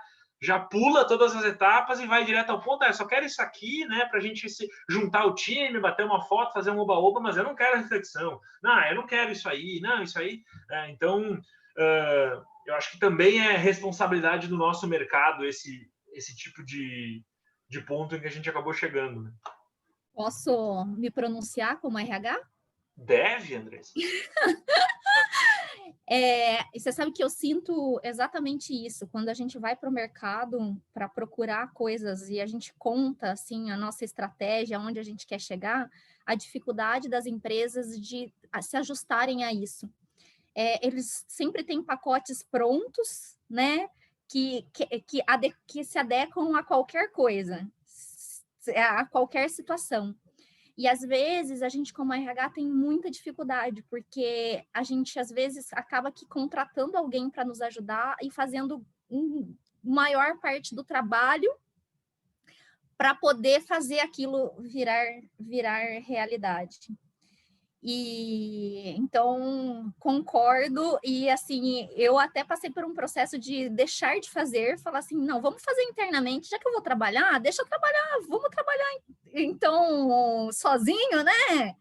pula todas as etapas e vai direto ao ponto. Eu só quero isso aqui, né, para a gente se juntar o time, bater uma foto, fazer um oba-oba, mas eu não quero reflexão. Não, eu não quero isso aí. Não, isso aí. Então, eu acho que também é responsabilidade do nosso mercado esse tipo de ponto em que a gente acabou chegando. Né? Posso me pronunciar como RH? Deve, Andressa. E você sabe que eu sinto exatamente isso. Quando a gente vai para o mercado para procurar coisas e a gente conta assim a nossa estratégia, onde a gente quer chegar, a dificuldade das empresas de se ajustarem a isso. Eles sempre têm pacotes prontos, né? Que se adequam a qualquer coisa, a qualquer situação. E, às vezes, a gente, como RH, tem muita dificuldade, porque a gente, às vezes, acaba que contratando alguém para nos ajudar e fazendo maior parte do trabalho para poder fazer aquilo virar realidade. E então concordo, e assim, eu até passei por um processo de deixar de fazer, falar assim, não, vamos fazer internamente, já que eu vou trabalhar, deixa eu trabalhar, vamos trabalhar então sozinho, né?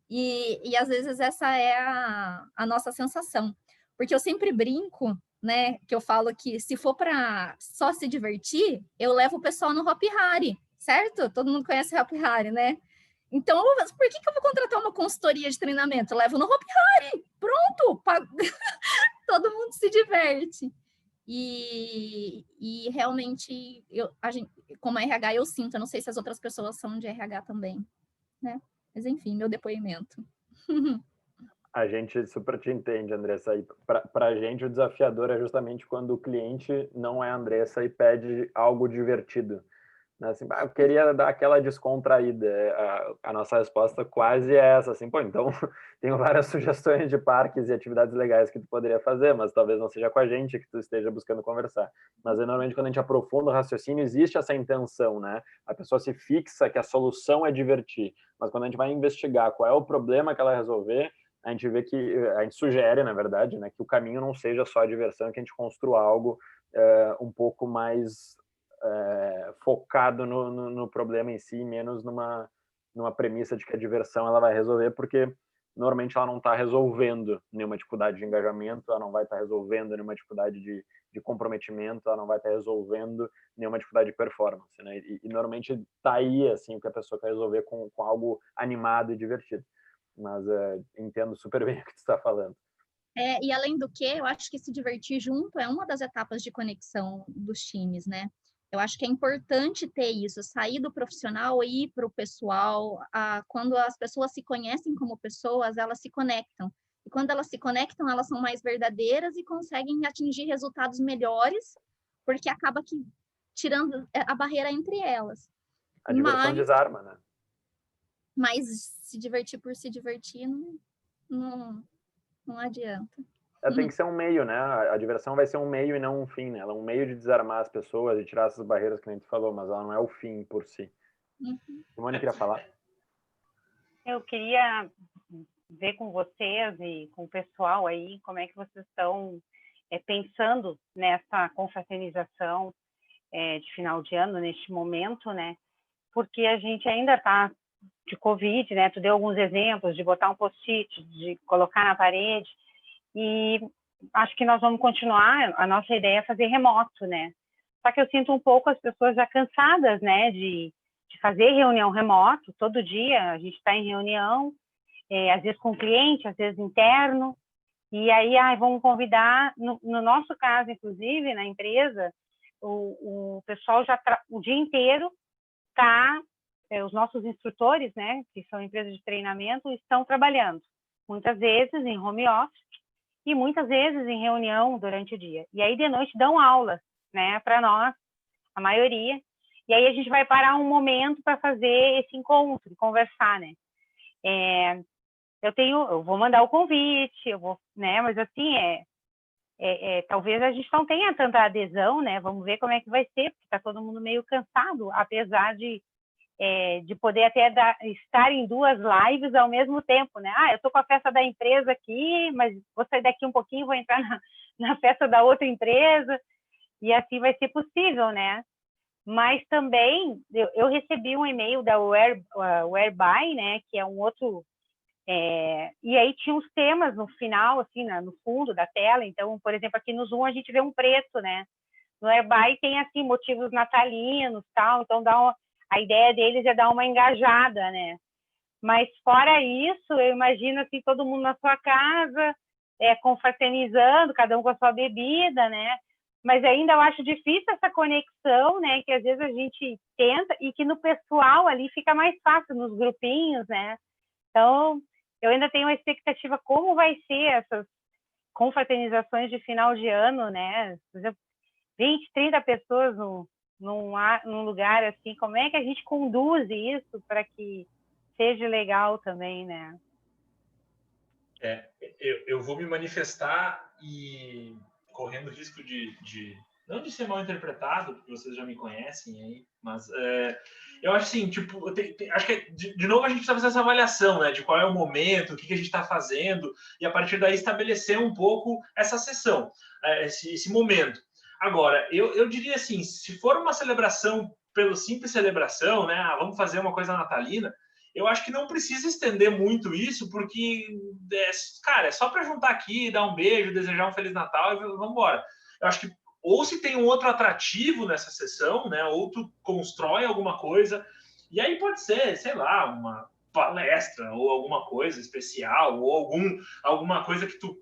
E às vezes essa é a nossa sensação, porque eu sempre brinco, né, que eu falo que se for para só se divertir, eu levo o pessoal no Hopi Hari, certo? Todo mundo conhece o Hopi Hari, né? Então, por que eu vou contratar uma consultoria de treinamento? Eu levo no Hopi Hari, pronto, todo mundo se diverte. E realmente, a gente, como RH, eu sinto, eu não sei se as outras pessoas são de RH também, né? Mas, enfim, meu depoimento. A gente super te entende, Andressa. Para a gente, o desafiador é justamente quando o cliente não é a Andressa e pede algo divertido. Assim, eu queria dar aquela descontraída. A nossa resposta quase é essa, assim, pô, então tenho várias sugestões de parques e atividades legais que tu poderia fazer, mas talvez não seja com a gente que tu esteja buscando conversar. Mas normalmente quando a gente aprofunda o raciocínio, existe essa intenção, né? A pessoa se fixa que a solução é divertir, mas quando a gente vai investigar qual é o problema que ela resolver, a gente vê que, a gente sugere, na verdade, né, que o caminho não seja só a diversão, que a gente construa algo um pouco mais focado no problema em si, menos numa premissa de que a diversão ela vai resolver, porque normalmente ela não está resolvendo nenhuma dificuldade de engajamento, ela não vai estar resolvendo nenhuma dificuldade de comprometimento, ela não vai estar resolvendo nenhuma dificuldade de performance, né? E normalmente está aí assim o que a pessoa quer resolver com algo animado e divertido. Mas entendo super bem o que tu está falando. E além do que, eu acho que se divertir junto é uma das etapas de conexão dos times, né? Eu acho que é importante ter isso, sair do profissional e ir para o pessoal. Quando as pessoas se conhecem como pessoas, elas se conectam. E quando elas se conectam, elas são mais verdadeiras e conseguem atingir resultados melhores, porque acaba que tirando a barreira entre elas. A diversão desarma, né? Mas se divertir por se divertir não adianta. Tem que ser um meio, né? A diversão vai ser um meio e não um fim, né? Ela é um meio de desarmar as pessoas e tirar essas barreiras que a gente falou, mas ela não é o fim por si. Simone queria falar? Eu queria ver com vocês e com o pessoal aí como é que vocês estão pensando nessa confraternização de final de ano, neste momento, né? Porque a gente ainda está de Covid, né? Tu deu alguns exemplos de botar um post-it, de colocar na parede, e acho que nós vamos continuar, a nossa ideia é fazer remoto, né? Só que eu sinto um pouco as pessoas já cansadas, né, de fazer reunião remoto, todo dia a gente está em reunião, às vezes com cliente, às vezes interno, e aí vamos convidar, no nosso caso, inclusive, na empresa, o pessoal já o dia inteiro está, os nossos instrutores, né, que são empresas de treinamento, estão trabalhando, muitas vezes em home office e muitas vezes em reunião durante o dia. E aí, de noite, dão aulas, né, para nós, a maioria, e aí a gente vai parar um momento para fazer esse encontro, conversar, né. Eu vou mandar o convite, né, mas assim, talvez a gente não tenha tanta adesão, né, vamos ver como é que vai ser, porque está todo mundo meio cansado, apesar de poder até estar em 2 lives ao mesmo tempo, né, eu estou com a festa da empresa aqui, mas vou sair daqui um pouquinho, vou entrar na festa da outra empresa, e assim vai ser possível, né. Mas também, eu recebi um e-mail da Whereby, né, que é um outro... e aí tinha os temas no final, assim, no fundo da tela. Então, por exemplo, aqui no Zoom a gente vê um preto, né? No Whereby tem, assim, motivos natalinos, tal. Então, a ideia deles é dar uma engajada, né? Mas, fora isso, eu imagino, assim, todo mundo na sua casa, confraternizando, cada um com a sua bebida, né? Mas ainda eu acho difícil essa conexão, né? Que às vezes a gente tenta e que no pessoal ali fica mais fácil, nos grupinhos, né? Então, eu ainda tenho uma expectativa como vai ser essas confraternizações de final de ano, né? Por exemplo, 20, 30 pessoas num lugar assim, como é que a gente conduz isso para que seja legal também, né? Eu vou me manifestar e correndo risco não de ser mal interpretado, porque vocês já me conhecem aí, mas eu acho assim, tipo, acho que de novo a gente precisa fazer essa avaliação, né, de qual é o momento, o que a gente está fazendo, e a partir daí estabelecer um pouco essa sessão, esse momento. Agora, eu diria assim, se for uma celebração pelo simples celebração, né, vamos fazer uma coisa natalina, eu acho que não precisa estender muito isso, porque, cara, é só para juntar aqui, dar um beijo, desejar um Feliz Natal e vamos embora. Eu acho que ou se tem um outro atrativo nessa sessão, né, ou tu constrói alguma coisa, e aí pode ser, sei lá, uma palestra ou alguma coisa especial, ou alguma coisa que tu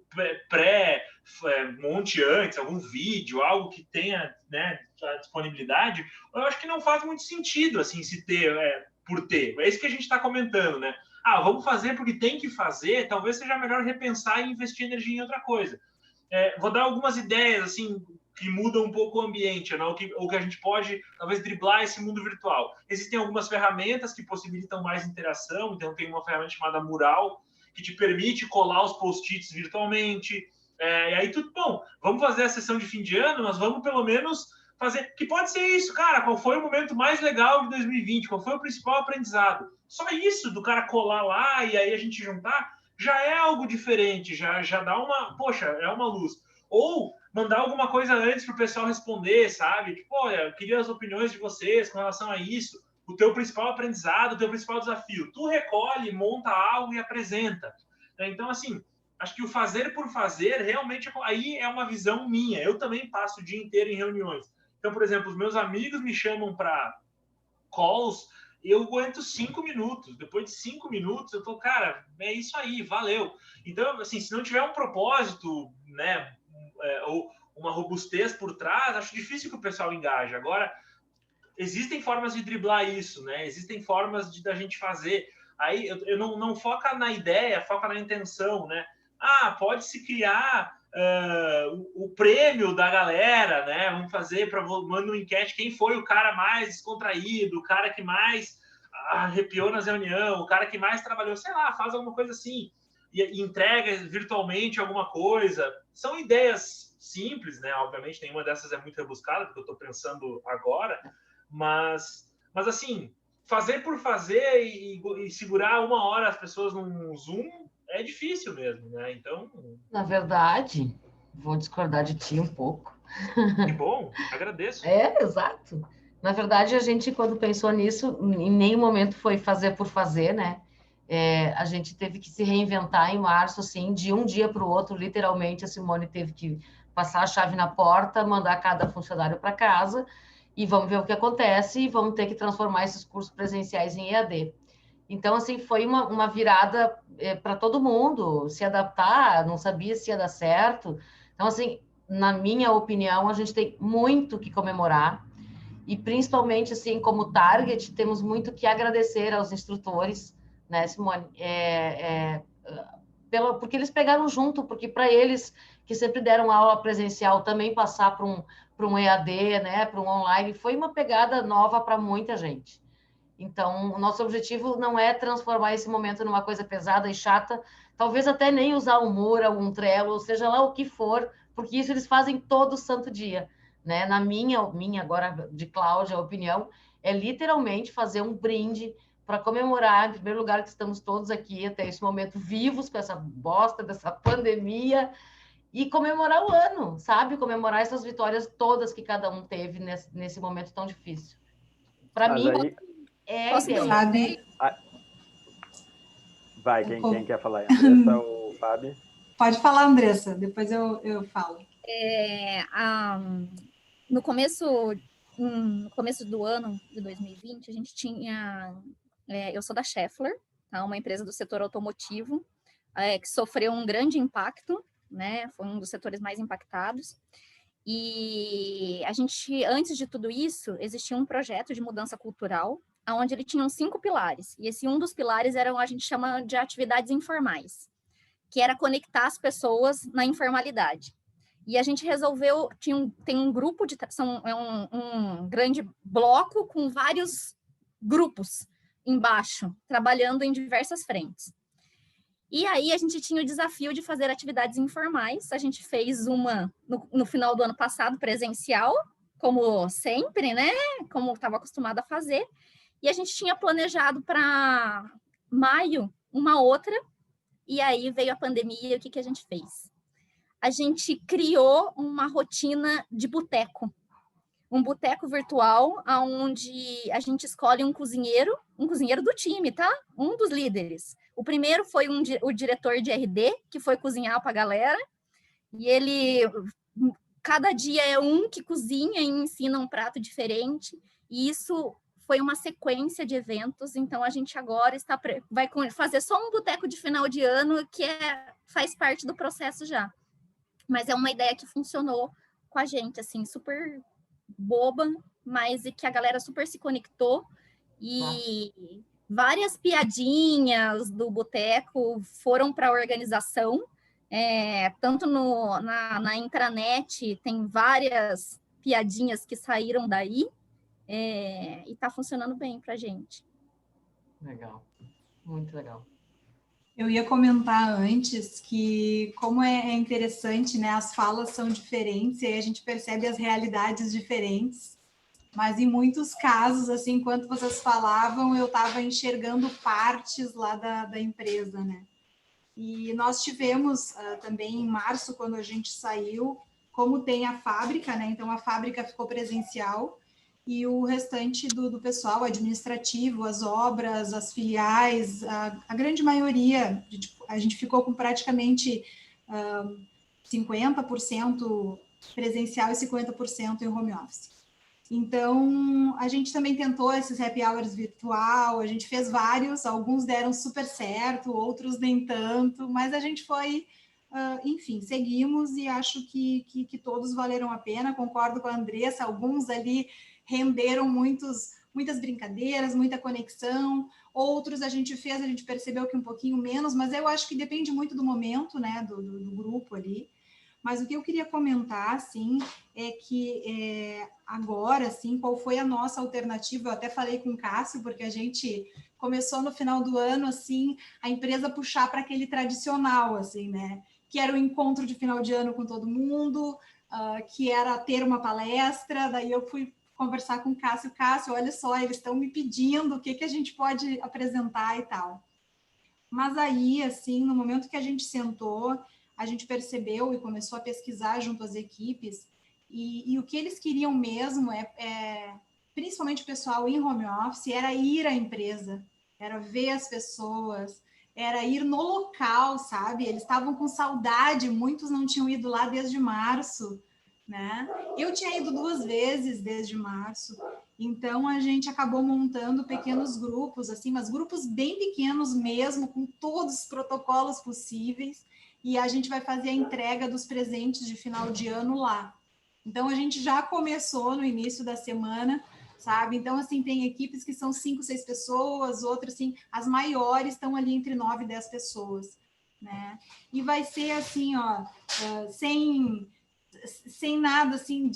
monte antes, algum vídeo, algo que tenha, né, a disponibilidade. Eu acho que não faz muito sentido, assim, se ter... por ter. É isso que a gente está comentando, né? Vamos fazer porque tem que fazer, talvez seja melhor repensar e investir energia em outra coisa. Vou dar algumas ideias, assim, que mudam um pouco o ambiente, né? ou que a gente pode, talvez, driblar esse mundo virtual. Existem algumas ferramentas que possibilitam mais interação, então tem uma ferramenta chamada Mural, que te permite colar os post-its virtualmente, e aí bom, vamos fazer a sessão de fim de ano, mas vamos pelo menos... fazer, que pode ser isso, cara, qual foi o momento mais legal de 2020, qual foi o principal aprendizado. Só isso do cara colar lá e aí a gente juntar, já é algo diferente, já dá uma, poxa, é uma luz. Ou mandar alguma coisa antes para o pessoal responder, sabe? Tipo, olha, eu queria as opiniões de vocês com relação a isso, o teu principal aprendizado, o teu principal desafio. Tu recolhe, monta algo e apresenta. Então, assim, acho que o fazer por fazer, realmente, aí é uma visão minha. Eu também passo o dia inteiro em reuniões. Então, por exemplo, os meus amigos me chamam para calls, eu aguento 5 minutos. Depois de 5 minutos, eu tô, cara, é isso aí, valeu. Então, assim, se não tiver um propósito, né, ou uma robustez por trás, acho difícil que o pessoal engaje. Agora, existem formas de driblar isso, né? Existem formas da gente fazer. Aí, eu não foca na ideia, foca na intenção, né? Pode-se criar... o prêmio da galera, né? Vamos fazer manda uma enquete quem foi o cara mais descontraído, o cara que mais arrepiou nas reuniões, o cara que mais trabalhou, sei lá, faz alguma coisa assim e entrega virtualmente alguma coisa. São ideias simples, né? Obviamente nenhuma dessas é muito rebuscada, porque eu estou pensando agora, mas assim, fazer por fazer e segurar 1 hora as pessoas num Zoom é difícil mesmo, né? Então... Na verdade, vou discordar de ti um pouco. Que bom, agradeço. Exato. Na verdade, a gente, quando pensou nisso, em nenhum momento foi fazer por fazer, né? a gente teve que se reinventar em março, assim, de um dia para o outro, literalmente, a Simone teve que passar a chave na porta, mandar cada funcionário para casa, e vamos ver o que acontece, e vamos ter que transformar esses cursos presenciais em EAD. Então, assim, foi uma virada para todo mundo se adaptar, não sabia se ia dar certo. Então, assim, na minha opinião, a gente tem muito que comemorar, e principalmente, assim, como Target, temos muito que agradecer aos instrutores, né, Simone? Porque eles pegaram junto, porque para eles, que sempre deram aula presencial, também passar para um EAD, né, para um online, foi uma pegada nova para muita gente. Então, o nosso objetivo não é transformar esse momento numa coisa pesada e chata, talvez até nem usar um Moodle, um Trello, seja lá o que for, porque isso eles fazem todo santo dia, né? Na minha agora de Cláudia, a opinião, é literalmente fazer um brinde para comemorar, em primeiro lugar, que estamos todos aqui até esse momento vivos com essa bosta dessa pandemia, e comemorar o ano, sabe? Comemorar essas vitórias todas que cada um teve nesse momento tão difícil. Para mim, aí... é a ideia. Sabe? Vai, quem quer falar? Andressa ou Fábio? Pode falar, Andressa, depois eu falo. No começo do ano de 2020, a gente tinha... eu sou da Schaeffler, tá? Uma empresa do setor automotivo, que sofreu um grande impacto, né? Foi um dos setores mais impactados. E a gente, antes de tudo isso, existia um projeto de mudança cultural, onde ele tinha 5 pilares. E esse um dos pilares era, a gente chama de atividades informais, que era conectar as pessoas na informalidade. E a gente resolveu, tem um grupo um grande bloco com vários grupos embaixo, trabalhando em diversas frentes. E aí a gente tinha o desafio de fazer atividades informais. A gente fez uma no final do ano passado, presencial, como sempre, né? Como estava acostumado a fazer. E a gente tinha planejado para maio uma outra. E aí veio a pandemia, e o que a gente fez? A gente criou uma rotina de boteco. Um boteco virtual, onde a gente escolhe um cozinheiro do time, tá? Um dos líderes. O primeiro foi o diretor de RD, que foi cozinhar para a galera, e cada dia é um que cozinha e ensina um prato diferente, e isso foi uma sequência de eventos, então a gente agora vai fazer só um boteco de final de ano, que faz parte do processo já. Mas é uma ideia que funcionou com a gente, assim, super boba, mas que a galera super se conectou, e várias piadinhas do boteco foram para a organização, tanto na intranet tem várias piadinhas que saíram daí, e está funcionando bem para a gente. Legal, muito legal. Eu ia comentar antes que como é interessante, né? As falas são diferentes e aí a gente percebe as realidades diferentes. Mas em muitos casos, assim, enquanto vocês falavam, eu estava enxergando partes lá da empresa, né? E nós tivemos também em março, quando a gente saiu, como tem a fábrica, né? Então a fábrica ficou presencial e o restante do pessoal administrativo, as obras, as filiais, a grande maioria, a gente ficou com praticamente 50% presencial e 50% em home office. Então, a gente também tentou esses happy hours virtual, a gente fez vários, alguns deram super certo, outros nem tanto, mas a gente foi, enfim, seguimos e acho que todos valeram a pena, concordo com a Andressa, alguns ali renderam muitas brincadeiras, muita conexão, outros a gente percebeu que um pouquinho menos, mas eu acho que depende muito do momento, né, do grupo ali. Mas o que eu queria comentar, assim, é que agora, assim, qual foi a nossa alternativa? Eu até falei com o Cássio, porque a gente começou no final do ano, assim, a empresa puxar para aquele tradicional, assim, né? Que era o encontro de final de ano com todo mundo, que era ter uma palestra, daí eu fui conversar com o Cássio. Cássio, olha só, eles estão me pedindo o que a gente pode apresentar e tal. Mas aí, assim, no momento que a gente sentou, a gente percebeu e começou a pesquisar junto às equipes, e o que eles queriam mesmo principalmente o pessoal em home office, era ir à empresa, era ver as pessoas, era ir no local, sabe? Eles estavam com saudade, muitos não tinham ido lá desde março, né? Eu tinha ido 2 vezes desde março, então a gente acabou montando pequenos grupos, assim, mas grupos bem pequenos mesmo, com todos os protocolos possíveis, e a gente vai fazer a entrega dos presentes de final de ano lá. Então a gente já começou no início da semana, sabe? Então, assim, tem equipes que são 5, 6 pessoas, outras, assim, as maiores estão ali entre 9 e 10 pessoas, né? E vai ser assim, ó, sem nada, assim,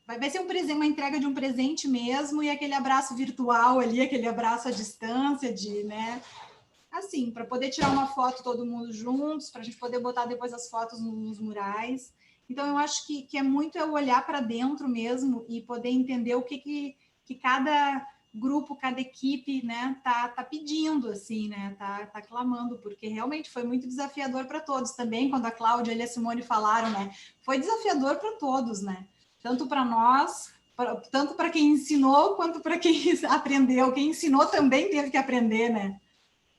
vai ser uma entrega de um presente mesmo e aquele abraço virtual ali, aquele abraço à distância, né? Assim, para poder tirar uma foto todo mundo juntos, para a gente poder botar depois as fotos nos murais. Então, eu acho que é muito olhar para dentro mesmo e poder entender o que cada grupo, cada equipe, né, tá pedindo, assim, né, tá clamando, porque realmente foi muito desafiador para todos também, quando a Cláudia e a Simone falaram, né, foi desafiador para todos, né, tanto para nós, tanto para quem ensinou, quanto para quem aprendeu. Quem ensinou também teve que aprender, né.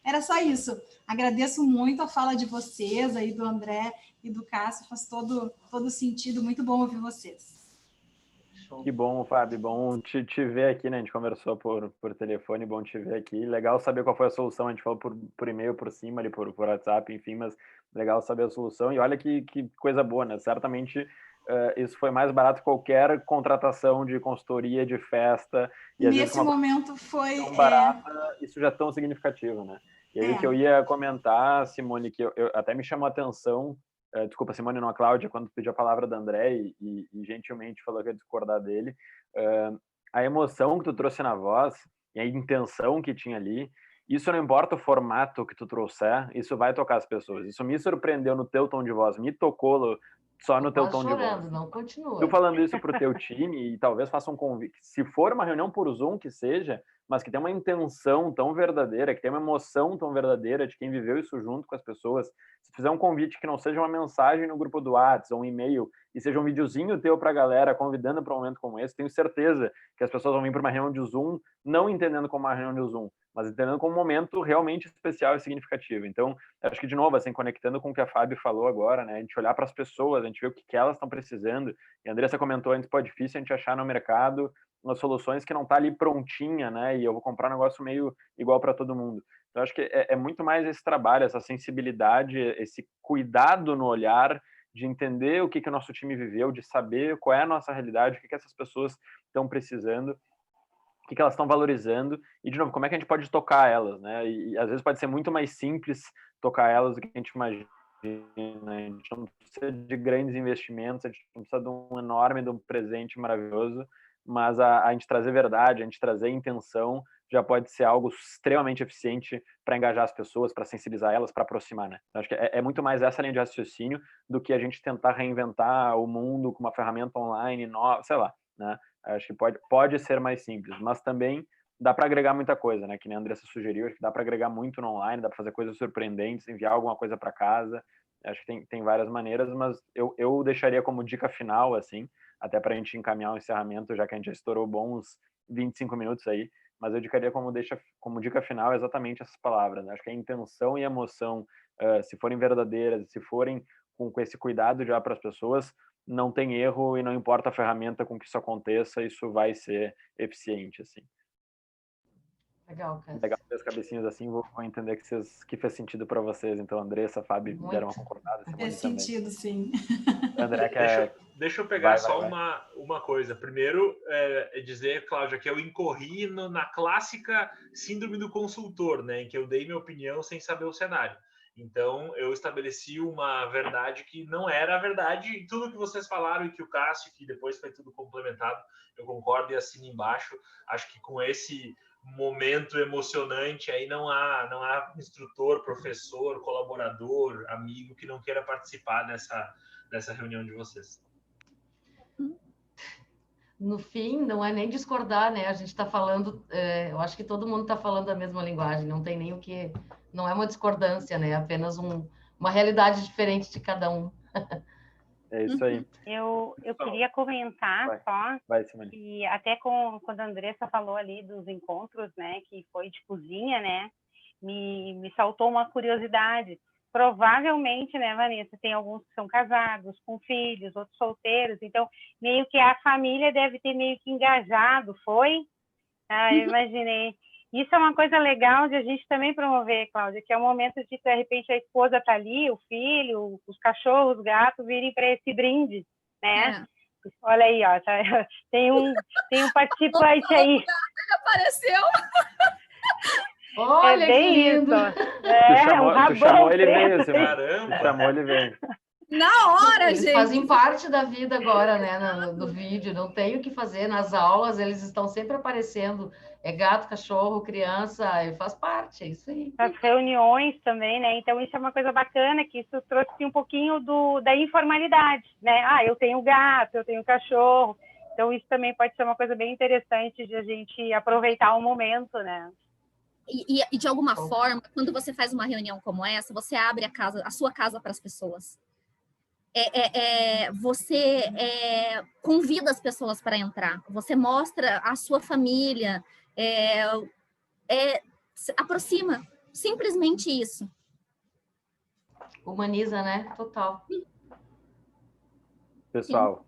Era só isso. Agradeço muito a fala de vocês, aí do André e do Cássio, faz todo sentido. Muito bom ouvir vocês. Que bom, Fábio, bom te ver aqui, né? A gente conversou por telefone, bom te ver aqui. Legal saber qual foi a solução, a gente falou por e-mail, por cima, ali por WhatsApp, enfim, mas legal saber a solução. E olha que coisa boa, né? Certamente isso foi mais barato que qualquer contratação de consultoria, de festa. E nesse momento foi... tão barata, isso já é tão significativo, né? E aí o que eu ia comentar, Simone, que eu até me chamou a atenção, desculpa, Simone, não a Cláudia, quando pediu a palavra do André e gentilmente falou que ia discordar dele, a emoção que tu trouxe na voz e a intenção que tinha ali, isso não importa o formato que tu trouxer, isso vai tocar as pessoas. Isso me surpreendeu no teu tom de voz, me tocou só no teu tom de voz. Não, continua. Tu falando isso pro teu time e talvez faça um convite, se for uma reunião por Zoom que seja, mas que tem uma intenção tão verdadeira, que tem uma emoção tão verdadeira de quem viveu isso junto com as pessoas, se fizer um convite que não seja uma mensagem no grupo do WhatsApp ou um e-mail, e seja um videozinho teu pra galera, convidando para um momento como esse, tenho certeza que as pessoas vão vir para uma reunião de Zoom, não entendendo como uma reunião de Zoom, mas entendendo como um momento realmente especial e significativo. Então, acho que, de novo, assim, conectando com o que a Fábio falou agora, né, a gente olhar para as pessoas, a gente ver o que elas estão precisando, e a Andressa comentou antes, pô, é difícil a gente achar no mercado umas soluções que não está ali prontinha, né, e eu vou comprar um negócio meio igual para todo mundo. Então, acho que é muito mais esse trabalho, essa sensibilidade, esse cuidado no olhar, de entender o que o nosso time viveu, de saber qual é a nossa realidade, o que essas pessoas estão precisando, o que elas estão valorizando, e, de novo, como é que a gente pode tocar elas, né? E às vezes pode ser muito mais simples tocar elas do que a gente imagina. A gente não precisa de grandes investimentos, a gente não precisa de um enorme, de um presente maravilhoso, mas a gente trazer verdade, a gente trazer intenção, já pode ser algo extremamente eficiente para engajar as pessoas, para sensibilizar elas, para aproximar, né? Acho que é muito mais essa linha de raciocínio do que a gente tentar reinventar o mundo com uma ferramenta online nova, sei lá, né? Acho que pode ser mais simples, mas também dá para agregar muita coisa, né? Que nem a Andressa sugeriu, acho que dá para agregar muito no online, dá para fazer coisas surpreendentes, enviar alguma coisa para casa. Acho que tem várias maneiras, mas eu deixaria como dica final, assim, até para a gente encaminhar o encerramento, já que a gente já estourou bons 25 minutos aí, mas eu indicaria como dica final exatamente essas palavras, né? Acho que a intenção e a emoção, se forem verdadeiras, se forem com esse cuidado já para as pessoas, não tem erro e não importa a ferramenta com que isso aconteça, isso vai ser eficiente, assim. Legal, Cássio. Legal ver as cabecinhas assim, vou entender que fez sentido para vocês. Então, Andressa, Fábio, deram uma concordada. Fez sentido, sim. André, deixa eu pegar uma coisa. Primeiro, dizer, Cláudia, que eu incorri na clássica síndrome do consultor, né, em que eu dei minha opinião sem saber o cenário. Então, eu estabeleci uma verdade que não era a verdade, e tudo que vocês falaram e que o Cássio, que depois foi tudo complementado, eu concordo e assino embaixo. Acho que com esse momento emocionante aí não há instrutor, professor, colaborador, amigo que não queira participar dessa reunião de vocês. No fim, não é nem discordar, né? A gente está falando, eu acho que todo mundo está falando a mesma linguagem, não tem nem o que... Não é uma discordância, né? É apenas uma realidade diferente de cada um. É isso aí. Eu queria comentar só Vai, Simone. que até quando a Andressa falou ali dos encontros, né, que foi de cozinha, né, me saltou uma curiosidade. Provavelmente, né, Vanessa, tem alguns que são casados, com filhos, outros solteiros, então meio que a família deve ter meio que engajado, foi? Eu imaginei. Isso é uma coisa legal de a gente também promover, Cláudia, que é o momento de, de repente, a esposa tá ali, o filho, os cachorros, os gatos, virem para esse brinde, né? Olha aí, ó, tá, tem um participante aí. Apareceu! Olha, que lindo! Tu chamou ele veio, Simone. Caramba! Tu chamou ele veio. Na hora, eles gente! fazem parte da vida agora, né, no vídeo, não tem o que fazer. Nas aulas, eles estão sempre aparecendo. É gato, cachorro, criança, faz parte, é isso aí. As reuniões também, né? Então, isso é uma coisa bacana, que isso trouxe um pouquinho da informalidade, né? Eu tenho gato, eu tenho cachorro. Então, isso também pode ser uma coisa bem interessante de a gente aproveitar o momento, né? E de alguma forma, quando você faz uma reunião como essa, você abre a sua casa para as pessoas. Você convida as pessoas para entrar, você mostra a sua família, aproxima, simplesmente isso. Humaniza, né? Total. Pessoal,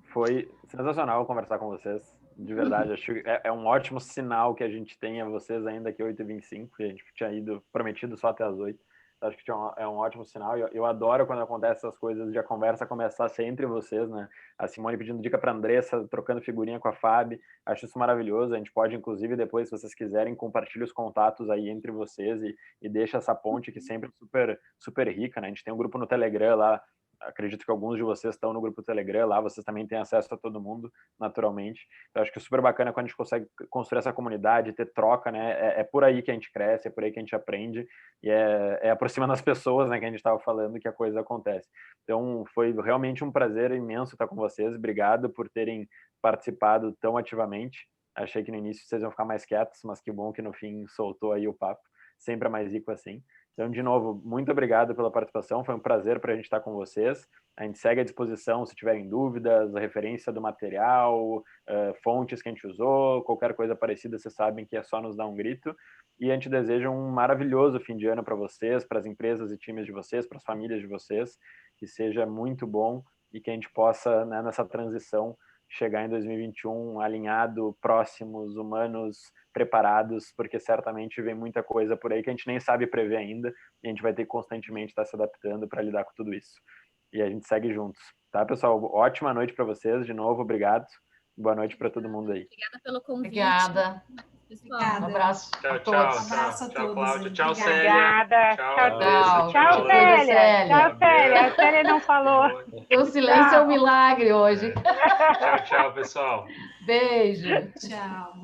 foi sensacional conversar com vocês. De verdade, acho que é um ótimo sinal que a gente tenha vocês ainda aqui 8h25, que a gente tinha prometido só até as 8h. Acho que é um ótimo sinal. Eu adoro quando acontece essas coisas de a conversa começar a ser entre vocês, né? A Simone pedindo dica para a Andressa, trocando figurinha com a Fábio. Acho isso maravilhoso. A gente pode, inclusive, depois, se vocês quiserem, compartilhar os contatos aí entre vocês e deixa essa ponte que sempre é super, super rica, né? A gente tem um grupo no Telegram lá. Acredito que alguns de vocês estão no grupo do Telegram lá, vocês também têm acesso a todo mundo, naturalmente. Então, acho que é super bacana quando a gente consegue construir essa comunidade, ter troca, né? É por aí que a gente cresce, é por aí que a gente aprende, e é aproximando as pessoas, né, que a gente estava falando, que a coisa acontece. Então, foi realmente um prazer imenso estar com vocês. Obrigado por terem participado tão ativamente. Achei que no início vocês iam ficar mais quietos, mas que bom que no fim soltou aí o papo. Sempre é mais rico assim. Então, de novo, muito obrigado pela participação, foi um prazer para a gente estar com vocês. A gente segue à disposição se tiverem dúvidas, a referência do material, fontes que a gente usou, qualquer coisa parecida, vocês sabem que é só nos dar um grito. E a gente deseja um maravilhoso fim de ano para vocês, para as empresas e times de vocês, para as famílias de vocês, que seja muito bom e que a gente possa, né, nessa transição, chegar em 2021 alinhado, próximos, humanos, preparados, porque certamente vem muita coisa por aí que a gente nem sabe prever ainda e a gente vai ter que constantemente estar se adaptando para lidar com tudo isso. E a gente segue juntos. Tá, pessoal? Ótima noite para vocês. De novo, obrigado. Boa noite para todo mundo aí. Obrigada pelo convite. Obrigada. Obrigada. Um abraço. Tchau, a tchau. todos. Um abraço a Tchau, todos. Cláudia. Tchau, Obrigada. Célia. Obrigada. Tchau, Tchau, Célia. Tchau, Célia. A Célia não falou. O silêncio é um milagre hoje. Tchau, tchau, pessoal. Beijo. Tchau.